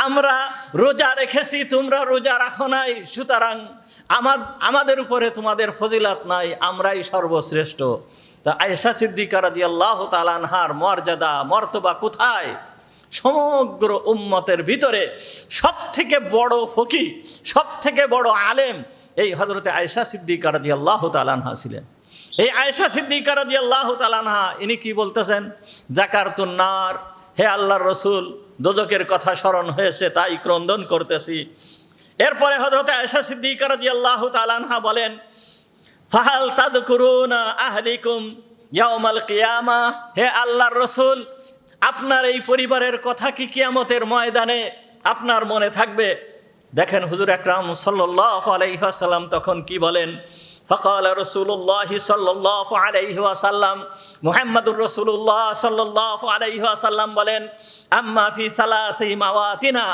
আমরা রোজা রেখেছি, তোমরা রোজা রাখো নাই, সুতরাং আমাদের উপরে তোমাদের ফজিলত নাই, আমরাই সর্বশ্রেষ্ঠ। তা আয়েশা সিদ্দিকা রাদিয়াল্লাহু তাআলা আনহার মর্যাদা মর্তবা কোথায়? সমগ্র উম্মতের ভিতরে সব থেকে বড় ফকিহ, সব থেকে বড় আলেম এই হযরতে আয়েশা সিদ্দিকা রাদিয়াল্লাহু তাআলা আনহা ছিলেন। এই আয়েশা সিদ্দিকা রাদিয়াল্লাহু তাআলা আনহা ইনি কি বলতেছেন? যাকারতুন নার, হে আল্লাহর রাসূল, দোজখের কথা স্মরণ হয়েছে তাই ক্রন্দন করতেছি। এরপরে হযরতে আয়েশা সিদ্দিকা রাদিয়াল্লাহু তাআলা আনহা বলেন, ফাহাল তাযকুরুনা আহলিকুম ইয়াউমাল কিয়ামাহ, হে আল্লাহর রাসূল, আপনার এই পরিবারের কথা কি কিয়ামতের ময়দানে আপনার মনে থাকবে? দেখেন হুজুর আকরাম সাল্লাল্লাহু আলাইহি ওয়াসাল্লাম তখন কি বলেন? ফাকালা রাসূলুল্লাহ সাল্লাল্লাহু আলাইহি ওয়াসাল্লাম, মুহাম্মাদুর রাসূলুল্লাহ সাল্লাল্লাহু আলাইহি ওয়াসাল্লাম বলেন, আম্মা ফি সালাসি মাওয়াতিনা,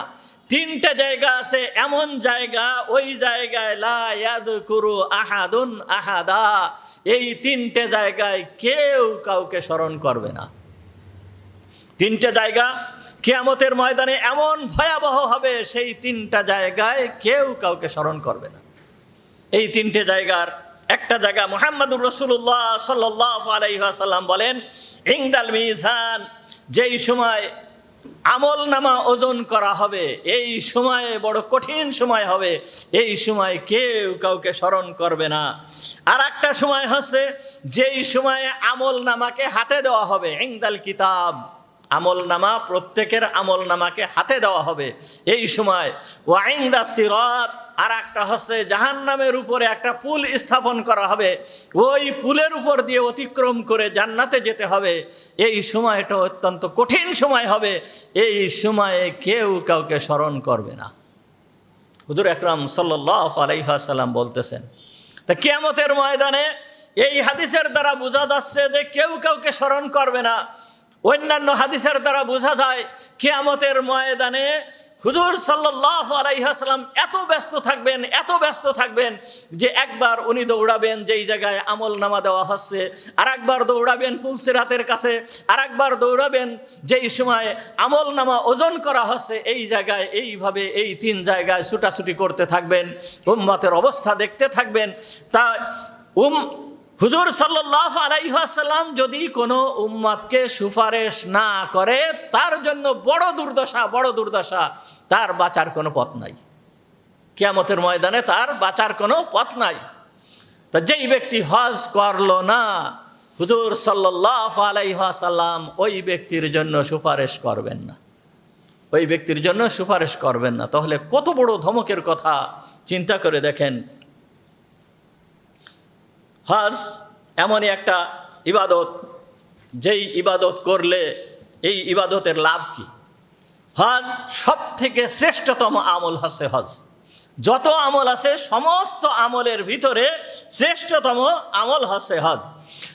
তিনটা জায়গা আছে, এমন জায়গা, ওই জায়গায় লা ইয়াযকুরু আহাদুন আহাদা, এই তিনটে জায়গায় কেউ কাউকে স্মরণ করবে না। তিনটা জায়গা কিয়ামতের ময়দানে এমন ভয়াবহ হবে, সেই তিনটা জায়গায় কেউ কাউকে স্মরণ করবে না। এই তিনটে জায়গার একটা জায়গা মুহাম্মাদুর রাসূলুল্লাহ সাল্লাল্লাহু আলাইহি ওয়াসাল্লাম বলেন, ইনদাল মিজান, যেই সময় আমল নামা ওজন করা হবে, এই সময়ে বড় কঠিন সময় হবে, এই সময় কেউ কাউকে স্মরণ করবে না। আর একটা সময় হচ্ছে যেই সময়ে আমল নামাকে হাতে দেওয়া হবে, ইনদাল কিতাব, আমল নামা, প্রত্যেকের আমল নামাকে হাতে দেওয়া হবে এই সময়। ওয়াইন্দা সিরাত, আর একটা হচ্ছে জাহান্নামের উপরে একটা পুল স্থাপন করা হবে, ওই পুলের উপর দিয়ে অতিক্রম করে জান্নাতে যেতে হবে। এই সময়টা অত্যন্ত কঠিন সময় হবে, এই সময়ে কেউ কাউকে স্মরণ করবে না। হুজুর আকরাম সাল্লাল্লাহু আলাইহি ওয়াসাল্লাম বলতেছেন, তা কিয়ামতের ময়দানে এই হাদিসের দ্বারা বোঝা যাচ্ছে যে কেউ কাউকে স্মরণ করবে না। অন্যান্য হাদিসের দ্বারা বোঝা যায় কিয়ামতের ময়দানে হুজুর সাল্লাল্লাহু আলাইহি ওয়াসাল্লাম এত ব্যস্ত থাকবেন যে একবার উনি দৌড়াবেন যেই জায়গায় আমল নামা দেওয়া হচ্ছে, আর একবার দৌড়াবেন ফুলসিরাতের কাছে, আর একবার দৌড়াবেন যেই সময় আমল নামা ওজন করা হচ্ছে এই জায়গায়। এইভাবে এই তিন জায়গায় ছুটাছুটি করতে থাকবেন, উম্মতের অবস্থা দেখতে থাকবেন। তা হুজুর সাল্লাল্লাহু আলাইহি ওয়াসাল্লাম যদি কোনো উম্মতকে সুপারিশ না করে, তার জন্য বড় দুর্দশা, তার বাঁচার কোনো পথ নাই। কিয়ামতের ময়দানে তার বাঁচার কোনো পথ নাই। তা যেই ব্যক্তি হজ করলো না, হুজুর সাল্লাল্লাহু আলাইহি ওয়াসাল্লাম ওই ব্যক্তির জন্য সুপারিশ করবেন না, ওই ব্যক্তির জন্য সুপারিশ করবেন না। তাহলে কত বড় ধমকের কথা চিন্তা করে দেখেন। হজ এমনই একটা ইবাদত, যেই ইবাদত করলে এই ইবাদতের লাভ কি? হজ সব থেকে শ্রেষ্ঠতম আমল হচ্ছে হজ। যত আমল আছে সমস্ত আমলের ভিতরে শ্রেষ্ঠতম আমল হচ্ছে হজ।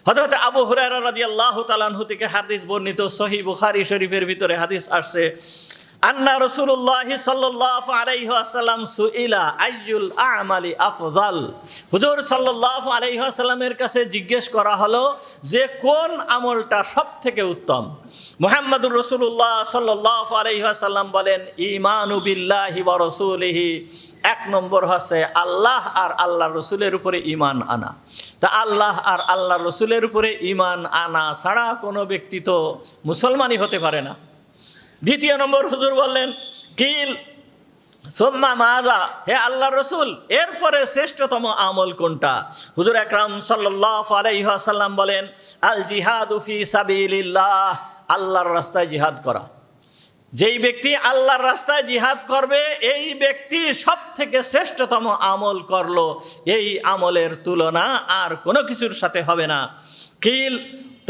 হযরত আবু হুরায়রা রাদিয়াল্লাহু তাআলা আনহু থেকে হাদিস বর্ণিত, সহিহ বুখারী শরীফের ভিতরে হাদিস আসছে, আন্না রাসূলুল্লাহ সাল্লাল্লাহু আলাইহি ওয়াসাল্লাম সুইলা আইয়ুল আমালি আফজাল, হুজুর সাল্লাল্লাহু আলাইহি ওয়াসাল্লামের কাছে জিজ্ঞেস করা হলো যে কোন আমলটা সব থেকে উত্তম। মুহাম্মদুর রাসূলুল্লাহ সাল্লাল্লাহু আলাইহি ওয়াসাল্লাম বলেন, ঈমানু বিল্লাহি ওয়া রাসূলিহি, এক নম্বর হচ্ছে আল্লাহ আর আল্লাহর রাসূলের উপরে ঈমান আনা। তা আল্লাহ আর আল্লাহর রাসূলের উপরে ঈমান আনা ছাড়া কোনো ব্যক্তি তো মুসলমানই হতে পারে না। দ্বিতীয় নম্বর হুজুর বললেন, কিল সুম্মা মাজা, হে আল্লাহর রাসূল, এরপরে শ্রেষ্ঠতম আমল কোনটা? হুজুর আকরাম সাল্লাল্লাহু আলাইহি ওয়াসাল্লাম বলেন, আল জিহাদু ফি সাবিলিল্লাহ, আল্লাহর রাস্তায় জিহাদ করা। যেই ব্যক্তি আল্লাহর রাস্তায় জিহাদ করবে, এই ব্যক্তি সব থেকে শ্রেষ্ঠতম আমল করলো, এই আমলের তুলনা আর কোনো কিছুর সাথে হবে না। কিল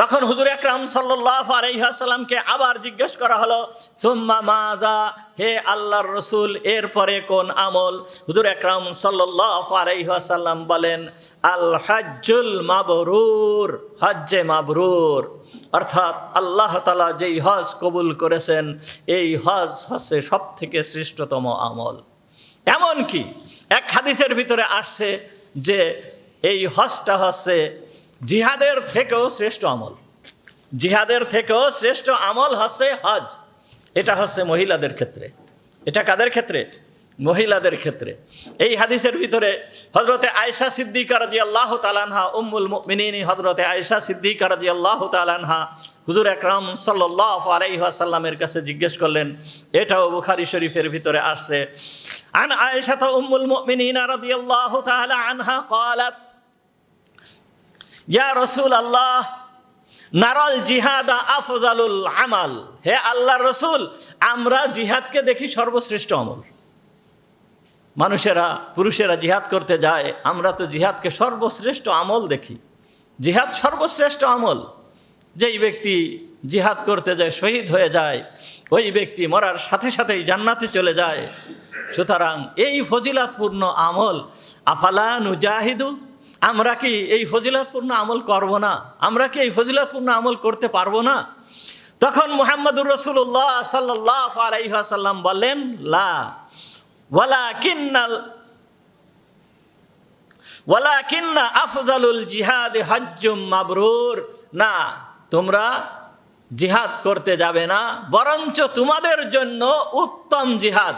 তখন হুজুর আকরাম সাল্লাল্লাহু আলাইহি ওয়াসাল্লামকে আবার জিজ্ঞেস করা হলো, সুম্মা মাযা, হে আল্লাহর রাসূল এরপরে কোন আমল? হুজুর আকরাম সাল্লাল্লাহু আলাইহি ওয়াসাল্লাম বলেন, আল হজ্জুল মাবরুর, হজ্জে মাবরুর। অর্থাৎ আল্লাহ তাআলা যেই হজ কবুল করেছেন এই হজ হচ্ছে সবথেকে শ্রেষ্ঠতম আমল। এমনকি এক হাদিসের ভিতরে আসছে যে এই হজটা হচ্ছে জিহাদের থেকেও শ্রেষ্ঠ আমল। জিহাদের থেকেও শ্রেষ্ঠ আমল হচ্ছে হজ। এটা হচ্ছে মহিলাদের ক্ষেত্রে। এটা কাদের ক্ষেত্রে? মহিলাদের ক্ষেত্রে। এই হাদিসের ভিতরে হযরতে আয়েশা সিদ্দিকা রাদিয়াল্লাহু তাআলা আনহা, উম্মুল মুমিনিন হযরতে আয়েশা সিদ্দিকা রাদিয়াল্লাহু তাআলা আনহা হুজুর আকরাম সাল্লাল্লাহু আলাইহি ওয়াসাল্লামের কাছে জিজ্ঞেস করলেন। এটাও বুখারী শরীফের ভিতরে আসছে। আন আয়েশা উম্মুল মুমিনিন রাদিয়াল্লাহু তাআলা আনহা قالت ইয়া রাসূলুল্লাহ নারাল জিহাদা আফজালুল আমাল। হে আল্লাহর রাসূল, আমরা জিহাদকে দেখি সর্বশ্রেষ্ঠ আমল। মানুষেরা, পুরুষেরা জিহাদ করতে যায়, আমরা তো জিহাদকে সর্বশ্রেষ্ঠ আমল দেখি। জিহাদ সর্বশ্রেষ্ঠ আমল। যেই ব্যক্তি জিহাদ করতে যায় শহীদ হয়ে যায়, ওই ব্যক্তি মরার সাথে সাথেই জান্নাতে চলে যায়। সুতরাং এই ফজিলতপূর্ণ আমল, আফালা নুজাহিদু, আমরা কি এই ফজিলতপূর্ণ আমল করব না? আমরা কি এই ফজিলতপূর্ণ আমল করতে পারবো না? তখন মুহাম্মদুর রাসূলুল্লাহ সাল্লাল্লাহু আলাইহি ওয়াসাল্লাম বললেন, লা ওয়ালাকিন্না আফজালুল জিহাদ হজ্জুম মাবরুর। না, তোমরা জিহাদ করতে যাবে না, বরঞ্চ তোমাদের জন্য উত্তম জিহাদ,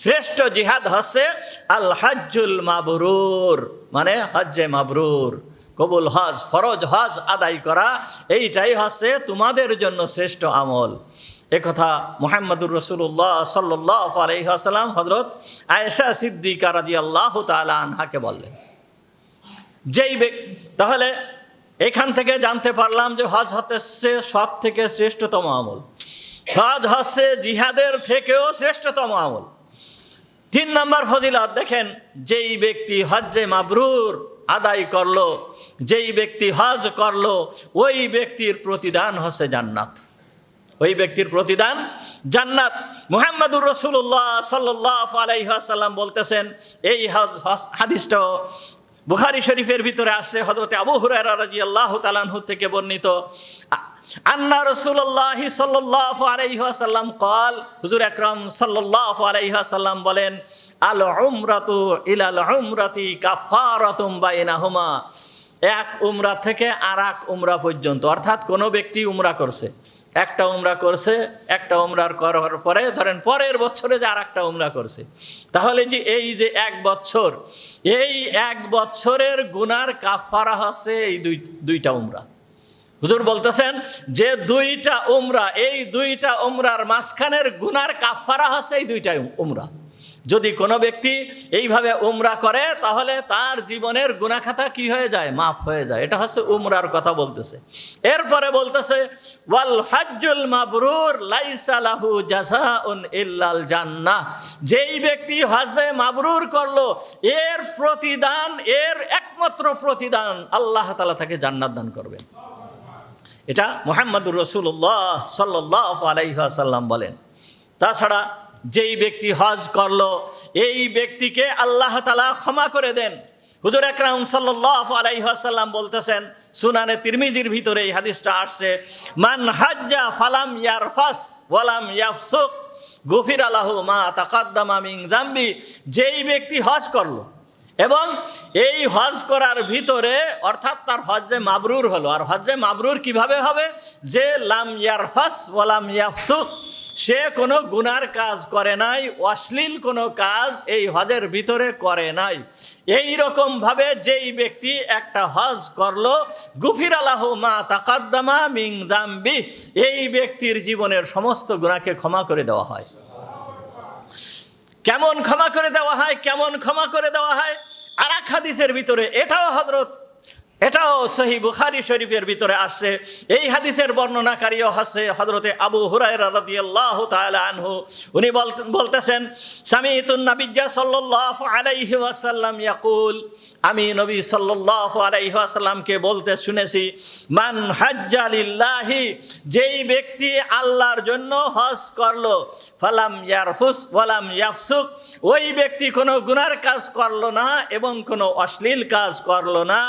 শ্রেষ্ঠ জিহাদ হচ্ছে আল হজ্জুল মাবরুর, মানে হজ্জে মাবরুর, কবুল হজ, ফরজ হজ আদায় করা, এইটাই হচ্ছে তোমাদের জন্য শ্রেষ্ঠ আমল। একথা মুহাম্মদুর রাসূলুল্লাহ সাল্লাল্লাহু আলাইহি ওয়াসাল্লাম হযরত আয়েশা সিদ্দিকা রাদিয়াল্লাহু তাআলা আনহাকে বললেন। তাহলে এখান থেকে জানতে পারলাম যে হজ হচ্ছে সব থেকে শ্রেষ্ঠতম আমল। হজ হচ্ছে জিহাদের থেকেও শ্রেষ্ঠতম আমল। 3 নম্বর ফজিলত দেখেন, যেই ব্যক্তি হজ্জে মাবরুর আদায় করলো, যেই ব্যক্তি হজ করলো, ওই ব্যক্তির প্রতিদান হচ্ছে জান্নাত। ওই ব্যক্তির প্রতিদান জান্নাত। মুহাম্মদুর রাসূলুল্লাহ সাল্লাল্লাহু আলাইহি ওয়াসাল্লাম বলতেছেন, এই হাদিসটা বুখারী শরীফের ভিতরে আসছে, হযরতে আবু হুরায়রা রাদিয়াল্লাহু তাআলা আনহু থেকে বর্ণিত, আন্না রাসূলুল্লাহ সাল্লাল্লাহু আলাইহি ওয়াসাল্লাম قال, হুজুর আকরাম সাল্লাল্লাহু আলাইহি ওয়াসাল্লাম বলেন, আল উমরাতু ইলাল উমরাতি কাফারাতুম বাইনাহুমা। এক উমরা থেকে আরেক উমরা পর্যন্ত, অর্থাৎ কোনো ব্যক্তি উমরা করছে, একটা উমরা করছে, একটা উমরার করার পরে ধরেন পরের বছরে যে আরেকটা উমরা করছে, তাহলে যে এই যে 1 বছর, এই 1 বছরের গুনার কাফারা হচ্ছে এই দুইটা উমরা। হুজুর বলতেছেন যে 2টা উমরা, এই 2টা উমরার মাঝখানের গুনার কাফারা হচ্ছে এই 2টা উমরা। যদি কোনো ব্যক্তি এইভাবে উমরা করে তাহলে তার জীবনের গুনাহ খাতা কি হয়ে যায়? মাফ হয়ে যায়। এটা হচ্ছে উমরার কথা বলতেছে। এরপরে বলতেছে ওয়াল হজ্জুল মাবরুর লাইসা লাহু জাযাউন ইল্লাল জান্নাহ। যেই ব্যক্তি হজ্জে মাবরুর করলো, এর প্রতিদান, এর একমাত্র প্রতিদান আল্লাহ তাআলা তাকে জান্নাত দান করবেন। এটা মুহাম্মদুর রাসূলুল্লাহ সাল্লাল্লাহু আলাইহি ওয়াসাল্লাম বলেন। তাছাড়া যেই ব্যক্তি হজ করলো, এই ব্যক্তিকে আল্লাহ তাআলা ক্ষমা করে দেন। হুজুর আকরাম সাল্লাল্লাহু আলাইহি ওয়াসাল্লাম বলতেছেন, সুনানে তিরমিজির ভিতরে এই হাদিসটা আসছে, মান হাজ্জা ফালাম ইয়ারফাস ওয়ালাম ইয়াফসুক গুফিরা লাহু মা তাকাদ্দামা মিন যামবি। যেই ব্যক্তি হজ করলো এবং এই হজ করার ভিতরে, অর্থাৎ তার হজ্জে মাবরুর হলো। আর হজ্জে মাবরুর কিভাবে হবে? যে লাম ইয়ারফাস ওয়ালাম ইয়াফসুক, সে কোনো গুনার কাজ করে নাই, অশ্লীল কোনো কাজ এই হজের ভিতরে করে নাই। এই রকম ভাবে যেই ব্যক্তি একটা হজ করলো, গুফিরা লাহু মা তাকাদ্দামা মিন যামবি, এই ব্যক্তির জীবনের সমস্ত গুনাহকে ক্ষমা করে দেওয়া হয়। কেমন ক্ষমা করে দেওয়া হয়? কেমন ক্ষমা করে দেওয়া হয়? আরেক হাদিসের ভিতরে, এটাও হযরত এটাও সহিহ বুখারী শরীফের ভিতরে আসছে। এই হাদিসের বর্ণনাকারীও হচ্ছে হযরতে আবু হুরায়রা রাদিয়াল্লাহু তাআলা আনহু। উনি বলতেছেন, সামিতুন নাবিয়্যা সাল্লাল্লাহু আলাইহি ওয়াসাল্লাম ইয়াকুল, আমি নবী সাল্লাল্লাহু আলাইহি ওয়াসাল্লামকে বলতে শুনেছি, মান হাজ্জা লিল্লাহি, যেই ব্যক্তি আল্লাহর জন্য হজ করলো, ফালাম ইয়ারফুস ওয়ালাম ইয়াফসুক, ওই ব্যক্তি কোনো গুনার কাজ করলো না এবং কোনো অশ্লীল কাজ করলো না,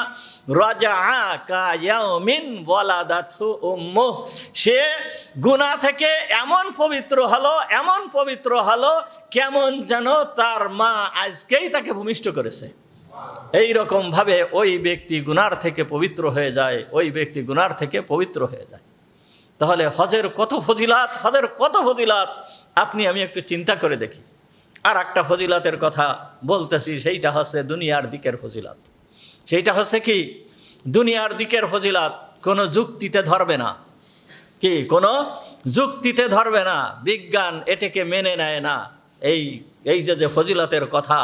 রাজাআ কায়াউমিন ওয়ালাদাতহু উম্মুহ, সে গুনাহ থেকে এমন পবিত্র হলো কেমন যেন তার মা আজকেই তাকে ভূমিষ্ঠ করেছে। এই রকম ভাবে ওই ব্যক্তি গুনার থেকে পবিত্র হয়ে যায়, তাহলে হজের কত ফজিলাত আপনি আমি একটু চিন্তা করে দেখি। আর একটা ফজিলাতের কথা বলতেছি, সেইটা হচ্ছে দুনিয়ার দিকের ফজিলাত। সেইটা হচ্ছে কি, দুনিয়ার দিকের ফজিলাত কোনো যুক্তিতে ধরবে না। বিজ্ঞান এটাকে মেনে নেয় না। এই যে ফজিলাতের কথা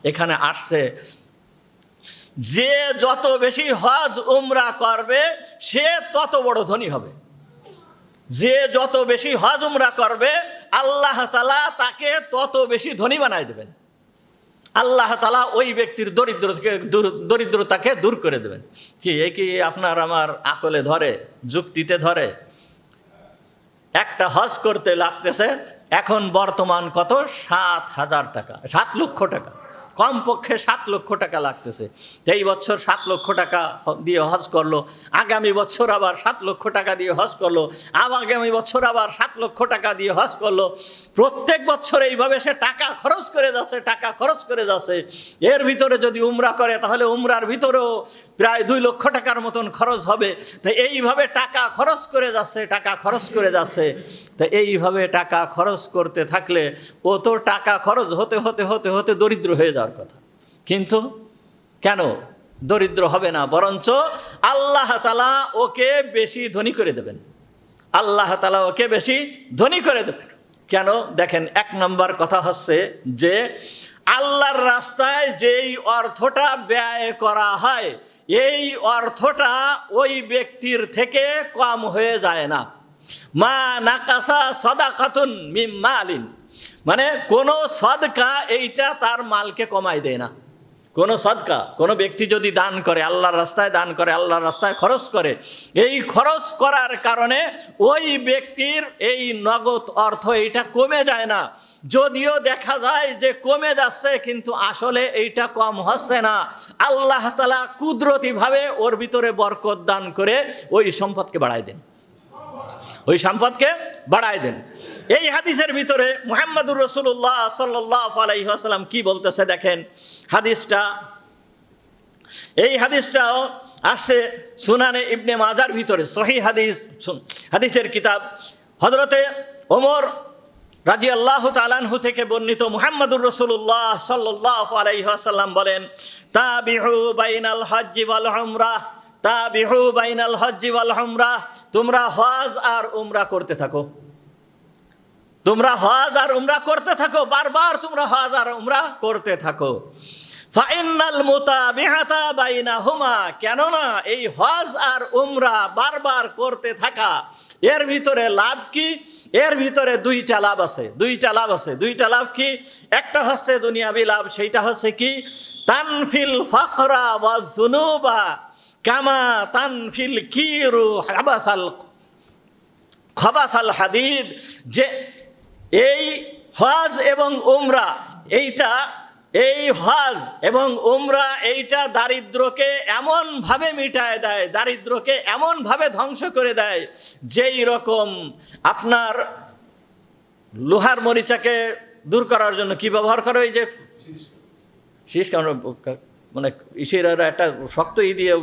এখানে আসছে, যে যত বেশি হজ উমরা করবে সে তত বড় ধনী হবে। আল্লাহ তাআলা তাকে তত বেশি ধনী বানায় দেবেন। আল্লাহ তাআলা ওই ব্যক্তির দরিদ্রতাকে দূর করে দেবেন। কি আপনার আমার আকলে ধরে, যুক্তিতে ধরে? একটা হজ করতে লাগতেছে এখন বর্তমান কত, 7,000 টাকা, 7 লক্ষ টাকা, কমপক্ষে 7 লক্ষ টাকা লাগতেছে। এই বছর 7 লক্ষ টাকা দিয়ে হজ করলো, আগামী বছর আবার 7 লক্ষ টাকা দিয়ে হজ করলো, আগামী বছর আবার 7 লক্ষ টাকা দিয়ে হজ করলো। প্রত্যেক বছর এইভাবে সে টাকা খরচ করে যাচ্ছে। এর ভিতরে যদি উমরা করে তাহলে উমরার ভিতরেও প্রায় 2 লক্ষ টাকার মতন খরচ হবে। তো এইভাবে টাকা খরচ করে যাচ্ছে। তো এইভাবে টাকা খরচ করতে থাকলে ও তো টাকা খরচ হতে দরিদ্র হয়ে যাওয়ার কথা। কিন্তু কেন দরিদ্র হবে না, বরঞ্চ আল্লাহ তাআলা ওকে বেশি ধনী করে দেবেন। কেন দেখেন, 1 নম্বর কথা হচ্ছে যে আল্লাহর রাস্তায় যেই অর্থটা ব্যয় করা হয়, এই অর্থটা ওই ব্যক্তির থেকে কম হয়ে যায় না। মা নাকাসা সাদাকাতুন মিন মালিন, মানে কোনো সদকা এইটা তার মালকে কমায় দেয় না। কোনো ব্যক্তি যদি দান করে, আল্লাহর রাস্তায় দান করে, আল্লাহর রাস্তায় খরচ করে, এই খরচ করার কারণে ওই ব্যক্তির এই নগদ অর্থ এইটা কমে যায় না। যদিও দেখা যায় যে কমে যাচ্ছে, কিন্তু আসলে এইটা কম হচ্ছে না। আল্লাহ তাআলা কুদরতিভাবে ওর ভিতরে বরকত দান করে ওই সম্পদকে বাড়ায় দেন। এই হাদিসের ভিতরে মুহাম্মদুর রাসূলুল্লাহ সাল্লাল্লাহু আলাইহি ওয়াসাল্লাম কি বলতেছে দেখেন। এই হাদিসটাও আসছে সুনানে ইবনে মাজার ভিতরে, সহিহ হাদিসের কিতাব। হযরতে ওমর রাদিয়াল্লাহু তাআলা আনহু থেকে বর্ণিত, মুহাম্মদুর রাসূলুল্লাহ সাল্লাল্লাহু আলাইহি ওয়াসাল্লাম বলেন, তাবিউ বাইনাল হজ্জি ওয়াল উমরাহ, তোমরা হজ আর উমরা করতে থাকো, বারবার তোমরা হজ আর উমরা করতে থাকো। ফাইনাল মুতাবিআতা বাইনাহুমা, কেননা এই হজ আর উমরা বারবার করতে থাকা, এর ভিতরে লাভ কি? এর ভিতরে দুইটা লাভ আছে। দুইটা লাভ কি? একটা হচ্ছে দুনিয়াবি লাভ, সেইটা হচ্ছে কি, তানফিল ফাকরা ওয়াজ যুনুবা কামা তানফিল কিরু খাবাসাল হাদিদ। যে এই হজ এবং উমরা এইটা দারিদ্রকে এমনভাবে মিটায় দেয়, দারিদ্রকে এমনভাবে ধ্বংস করে দেয়, যেই রকম আপনার লোহার মরিচাকে দূর করার জন্য কি ব্যবহার করে, ওই যে শীষ, মানে ইসের একটা শক্ত দিয়ে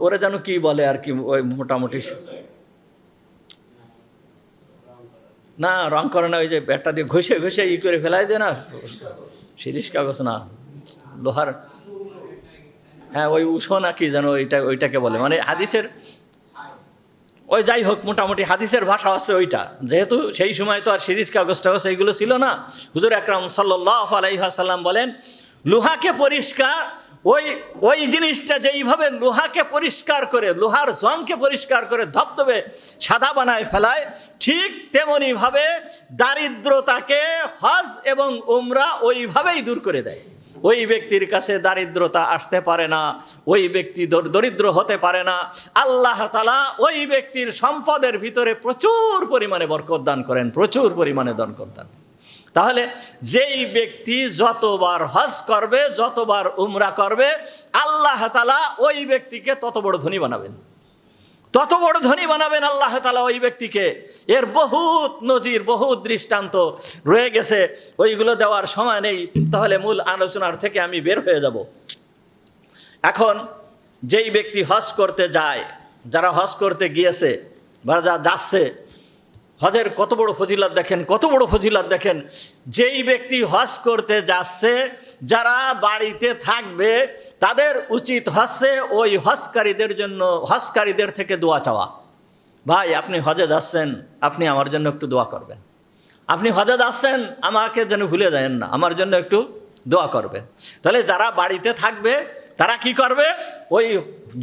ওরা যেন কি বলে আর কি, ওই মোটামুটি না রং করে না, ওই যে একটা দিয়ে ঘষে করে ফেলাই দেয় না, শিরিষ কাগজ না, লোহার, হ্যাঁ ওই উষো না কি যেন ওইটাকে বলে, মানে হাদিসের ওই যাই হোক মোটামুটি হাদিসের ভাষা হচ্ছে ওইটা। যেহেতু সেই সময় তো আর শিরিষ কাগজ টাগজ এইগুলো ছিল না, হুজুর আকরাম সাল্লাল্লাহু আলাইহি ওয়াসাল্লাম বলেন লোহাকে পরিষ্কার, ওই ওই জিনিসটা যেইভাবে লোহাকে পরিষ্কার করে, লোহার জংকে পরিষ্কার করে ধবধবে সাদা বানায় ফেলায়, ঠিক তেমনিভাবে দারিদ্রতাকে হজ এবং উমরা ওইভাবেই দূর করে দেয়। ওই ব্যক্তির কাছে দারিদ্রতা আসতে পারে না, ওই ব্যক্তি দরিদ্র হতে পারে না। আল্লাহ তাআলা ওই ব্যক্তির সম্পদের ভিতরে প্রচুর পরিমাণে বরকত দান করেন, প্রচুর পরিমাণে বরকত দান। তাহলে যেই ব্যক্তি যতবার হজ করবে, যতবার উমরা করবে, আল্লাহ তাআলা ওই ব্যক্তিকে তত বড় ধনী বানাবেন, তত বড় ধনী বানাবেন আল্লাহ তাআলা ওই ব্যক্তিকে। এর বহুত নজির, বহুত দৃষ্টান্ত রয়ে গেছে, ওইগুলো দেওয়ার সময় নেই। তাহলে মূল আলোচনার থেকে আমি বের হয়ে যাব। এখন যেই ব্যক্তি হজ করতে যায়, যারা হজ করতে গিয়েছে বা যা যাচ্ছে, হজের কত বড় ফজিলত দেখেন, কত বড় ফজিলত দেখেন। যেই ব্যক্তি হজ করতে যাচ্ছে, যারা বাড়িতে থাকবে, তাদের উচিত হচ্ছে ওই হজকারীদের জন্য, হজকারীদের থেকে দোয়া চাওয়া। ভাই, আপনি হজে যাচ্ছেন, আপনি আমার জন্য একটু দোয়া করবেন। আপনি হজে যাচ্ছেন, আমাকে যেন ভুলে যায় না, আমার জন্য একটু দোয়া করবেন। তাহলে যারা বাড়িতে থাকবে তারা কি করবে? ওই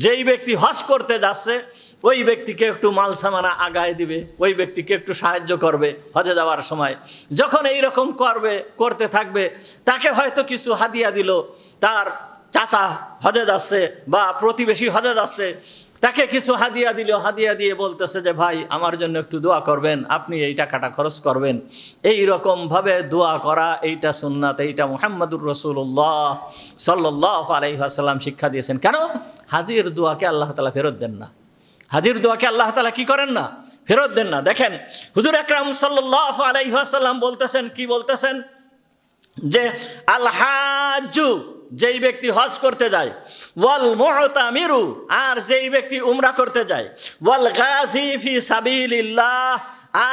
যেই ব্যক্তি হজ করতে যাচ্ছে, ওই ব্যক্তিকে একটু মাল সামানা আগায় দিবে, ওই ব্যক্তিকে একটু সাহায্য করবে হজে যাওয়ার সময়। যখন এই রকম করতে থাকবে, তাকে হয়তো কিছু হাদিয়া দিল, তার চাচা হজে যাচ্ছে বা প্রতিবেশী হজে যাচ্ছে, তাকে কিছু হাদিয়া দিল, হাদিয়া দিয়ে বলতেছে যে ভাই আমার জন্য একটু দোয়া করবেন, আপনি এই টাকাটা খরচ করবেন। এই রকমভাবে দোয়া করা, এইটা সুন্নাত, এইটা মুহাম্মদুর রাসূলুল্লাহ সাল্লাল্লাহু আলাইহি ওয়াসাল্লাম শিক্ষা দিয়েছেন। কেন? হাজির দোয়াকে আল্লাহ তাআলা ফেরত দেন না, হাজির দোয়াকে আল্লাহ তাআলা কি করেন না? ফেরত দেন না। দেখেন হুজুর আকরাম সাল্লাল্লাহু আলাইহি ওয়াসাল্লাম বলতেছেন, কি বলতেছেন? যে আল হাজ্জু, যেই ব্যক্তি হজ করতে যায়, ওয়াল মুতামিরু, আর যেই ব্যক্তি উমরা করতে যায়, ওয়াল গাজী ফি সাবিলিল্লাহ,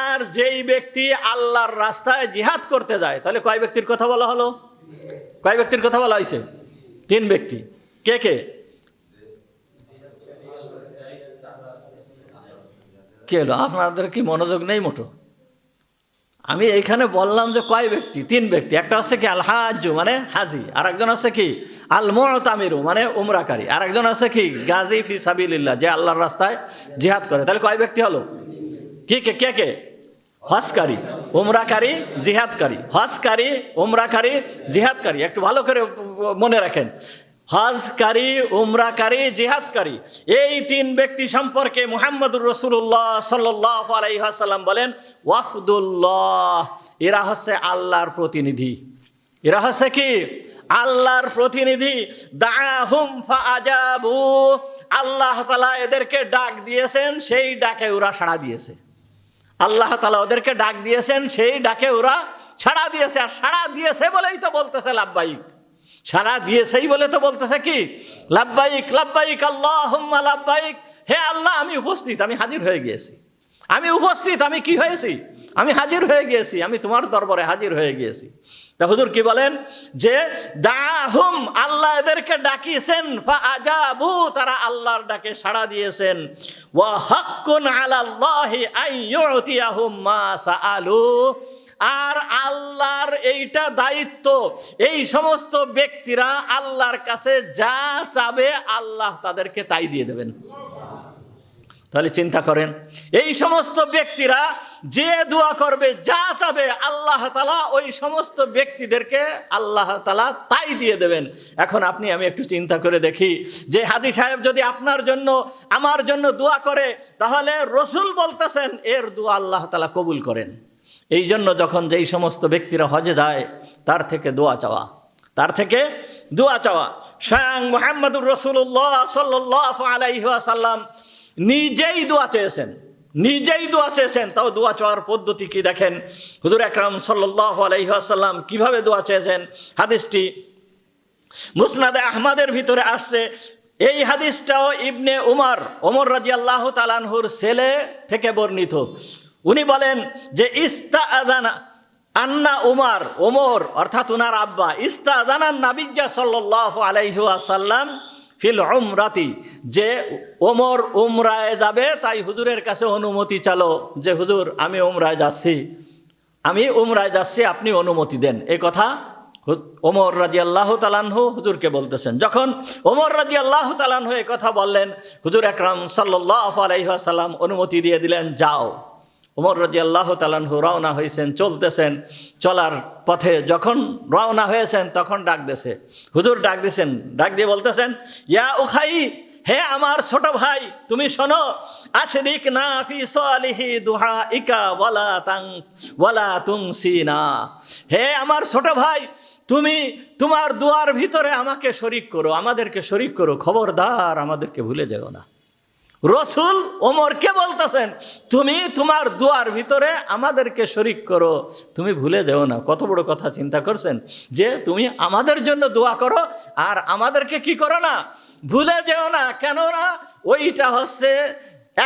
আর যেই ব্যক্তি আল্লাহর রাস্তায় জিহাদ করতে যায়। তাহলে কয় ব্যক্তির কথা বলা হলো? কয় ব্যক্তির কথা বলা হয়েছে? 3 ব্যক্তি। কে কে? কে হলো? আপনাদের কি মনোযোগ নেই মোটো? আমি এইখানে বললাম যে কয় ব্যক্তি? 3 ব্যক্তি। একটা হচ্ছে কি আল হাজ্জু মানে হাজি, আর একজন আছে কি আল মুতামিরু মানে উমরাকারী, আর একজন আছে কি গাজী ফি সাবিলিল্লাহ, যে আল্লাহর রাস্তায় জিহাদ করে। তাহলে কয় ব্যক্তি হলো? কে কে? হজকারী, উমরাকারী, জিহাদকারী। হজকারী, উমরাকারী, জিহাদকারী। একটু ভালো করে মনে রাখেন, হজকারী, উমরাকারী, জিহাদকারী, এই 3 ব্যক্তি সম্পর্কে মুহাম্মদুর রাসূলুল্লাহ সাল্লাল্লাহু আলাইহি ওয়াসাল্লাম বলেন ওয়াফদুল্লাহ, এরা হচ্ছে আল্লাহর প্রতিনিধি। এরা হচ্ছে কি? আল্লাহর প্রতিনিধি। দাআহুম ফাআজাবু, আল্লাহ তাআলা এদেরকে ডাক দিয়েছেন, সেই ডাকে ওরা সাড়া দিয়েছে। আল্লাহ তাআলা ওদেরকে ডাক দিয়েছেন, সেই ডাকে ওরা সাড়া দিয়েছে। আর সাড়া দিয়েছে বলেই তো বলতেছে লাব্বাইক, সাড়া দিয়েছেই বলে তো বলতেছে কি লাব্বাইক লাব্বাইক আল্লাহুম্মা লাব্বাইক। হে আল্লাহ, আমি উপস্থিত, আমি হাজির হয়ে গিয়েছি, আমি উপস্থিত, আমি কি হয়েছি? আমি হাজির হয়ে গিয়েছি, আমি তোমার দরবারে হাজির হয়ে গিয়েছি। তা হুজুর কি বলেন? যে দাহুম, আল্লাহ এদেরকে ডাকিয়েছেন, ফাআজাবু, তারা আল্লাহর ডাকে সাড়া দিয়েছেন। ওয়া হাক্কুন আলাল্লাহি আইয়ুতিয়াহুম মা সাআলু, আর আল্লাহর এইটা দায়িত্ব, এই সমস্ত ব্যক্তিরা আল্লাহর কাছে যা চাবে আল্লাহ তাদেরকে তাই দিয়ে দেবেন। তাহলে চিন্তা করেন, এই সমস্ত ব্যক্তিরা যে দোয়া করবে, যা চাবে, আল্লাহ তাআলা ওই সমস্ত ব্যক্তিদেরকে আল্লাহ তাআলা তাই দিয়ে দেবেন। এখন আপনি আমি একটু চিন্তা করে দেখি, যে হাজী সাহেব যদি আপনার জন্য, আমার জন্য দোয়া করে, তাহলে রসুল বলতেছেন এর দোয়া আল্লাহ তাআলা কবুল করেন। এই জন্য যখন যেই সমস্ত ব্যক্তিরা হজে যায়, তার থেকে দোয়া চাওয়া, তার থেকে দোয়া চাওয়া। স্বয়ং মুহাম্মদুর রাসূলুল্লাহ সাল্লাল্লাহু আলাইহি ওয়াসাল্লাম নিজেই দোয়া চেয়েছেন, নিজেই দোয়া চেয়েছেন। তাও দোয়া চাওয়ার পদ্ধতি কি দেখেন, হুজুর আকরাম সাল্লাল্লাহু আলাইহি ওয়াসাল্লাম কিভাবে দোয়া চেয়েছেন। হাদিসটি মুসনাদে আহমদের ভিতরে আসছে। এই হাদিসটাও ইবনে ওমর রাদিয়াল্লাহু তাআলা আনহুর ছেলে থেকে বর্ণিত। উনি বলেন যে ইস্তাআযানা আন্না ওমর অর্থাৎ উনার আব্বা, ইস্তাআযানা নাবিয়্যা সাল্লাল্লাহু আলাইহি ওয়াসাল্লাম ফিল উমরাতি, যে ওমর উমরায় যাবে, তাই হুজুরের কাছে অনুমতি চালো যে হুজুর আমি উমরায় যাচ্ছি, আপনি অনুমতি দেন। এই কথা ওমর রাদিয়াল্লাহু তাআলা আনহু হুজুরকে বলতেছেন। যখন ওমর রাদিয়াল্লাহু তাআলা আনহু এই কথা বললেন, হুজুর আকরাম সাল্লাল্লাহু আলাইহি ওয়াসাল্লাম অনুমতি দিয়ে দিলেন, যাও। ওমর রাদিয়াল্লাহু তাআলা আনহু রওনা হয়েছেন, চলতেছেন। চলার পথে যখন রওনা হয়েছেন তখন ডাক দিয়েছে, হুজুর ডাক দিয়েছেন, ডাক দিয়ে বলতেছেন, ইয়া উখাই, হে আমার ছোট ভাই, তুমি শোনো, আশরিক না ফি সালিহি দুহাইকা ওয়ালা তুনসিনা। হে আমার ছোট ভাই, তুমি তোমার দুয়ার ভিতরে আমাকে শরীক করো, আমাদেরকে শরীক করো, খবরদার আমাদেরকে ভুলে যেও না। রসুল ওমরকে বলতেছেন, তুমি তোমার দুয়ার ভিতরে আমাদেরকে শরীক করো, তুমি ভুলে যেও না। কত বড় কথা চিন্তা করছেন, যে তুমি আমাদের জন্য দোয়া করো আর আমাদেরকে কি করো না, ভুলে যেও না। কেননা ওইটা হচ্ছে,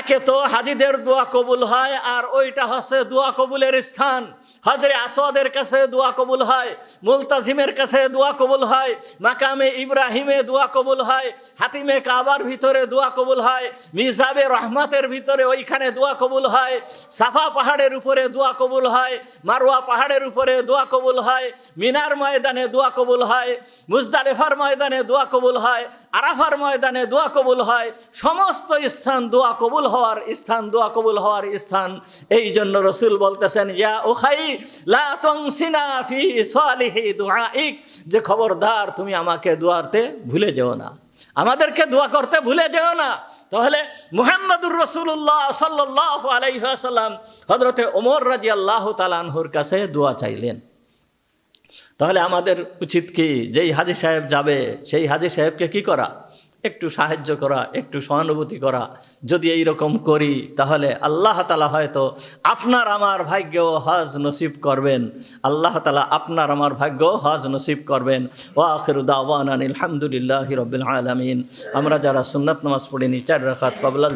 একে তো হাজিদের দোয়া কবুল হয়, আর ওইটা হচ্ছে দোয়া কবুলের স্থান। হজরে আসওয়াদের কাছে দোয়া কবুল হয়, মুলতাজিমের কাছে দোয়া কবুল হয়, মাকামে ইব্রাহিমে দোয়া কবুল হয়, হাতিমে কাবার ভিতরে দোয়া কবুল হয়, মিজাবে রহমাতের ভিতরে ওইখানে দোয়া কবুল হয়, সাফা পাহাড়ের উপরে দোয়া কবুল হয়, মারওয়া পাহাড়ের উপরে দোয়া কবুল হয়, মিনার ময়দানে দোয়া কবুল হয়, মুজদালিফার ময়দানে দোয়া কবুল হয়, আরাফার ময়দানে দোয়া কবুল হয়। সমস্ত স্থান দোয়া কবুল হওয়ার স্থান, দোয়া কবুল হওয়ার স্থান। এই জন্য রসুল বলতেছেন, ইয়া উখাই লা তুনসিনা ফি সালিহি দুআইক, যে খবরদার তুমি আমাকে দোয়াতে ভুলে যেও না, আমাদেরকে দোয়া করতে ভুলে যেও না। তাহলে মুহাম্মদুর রাসূলুল্লাহ সাল্লাল্লাহু আলাইহি ওয়াসাল্লাম হযরতে ওমর রাদিয়াল্লাহু তাআলা আনহুর কাছে দোয়া চাইলেন। তাহলে আমাদের উচিত কি, যেই হাজী সাহেব যাবে সেই হাজী সাহেবকে কি করা, একটু সাহায্য করা, একটু সহানুভূতি করা। যদি এই রকম করি তাহলে আল্লাহ তাআলা হয়তো আপনার আমার ভাগ্য হজ নসিব করবেন, আল্লাহ তাআলা আপনার আমার ভাগ্য হজ নসিব করবেন। ওয়া আখিরু দাওয়ানা আলহামদুলিল্লাহি রাব্বিল আলামিন। আমরা যারা সুন্নাত নামাজ পড়িনি 4 রাকাত ক্বাবলাল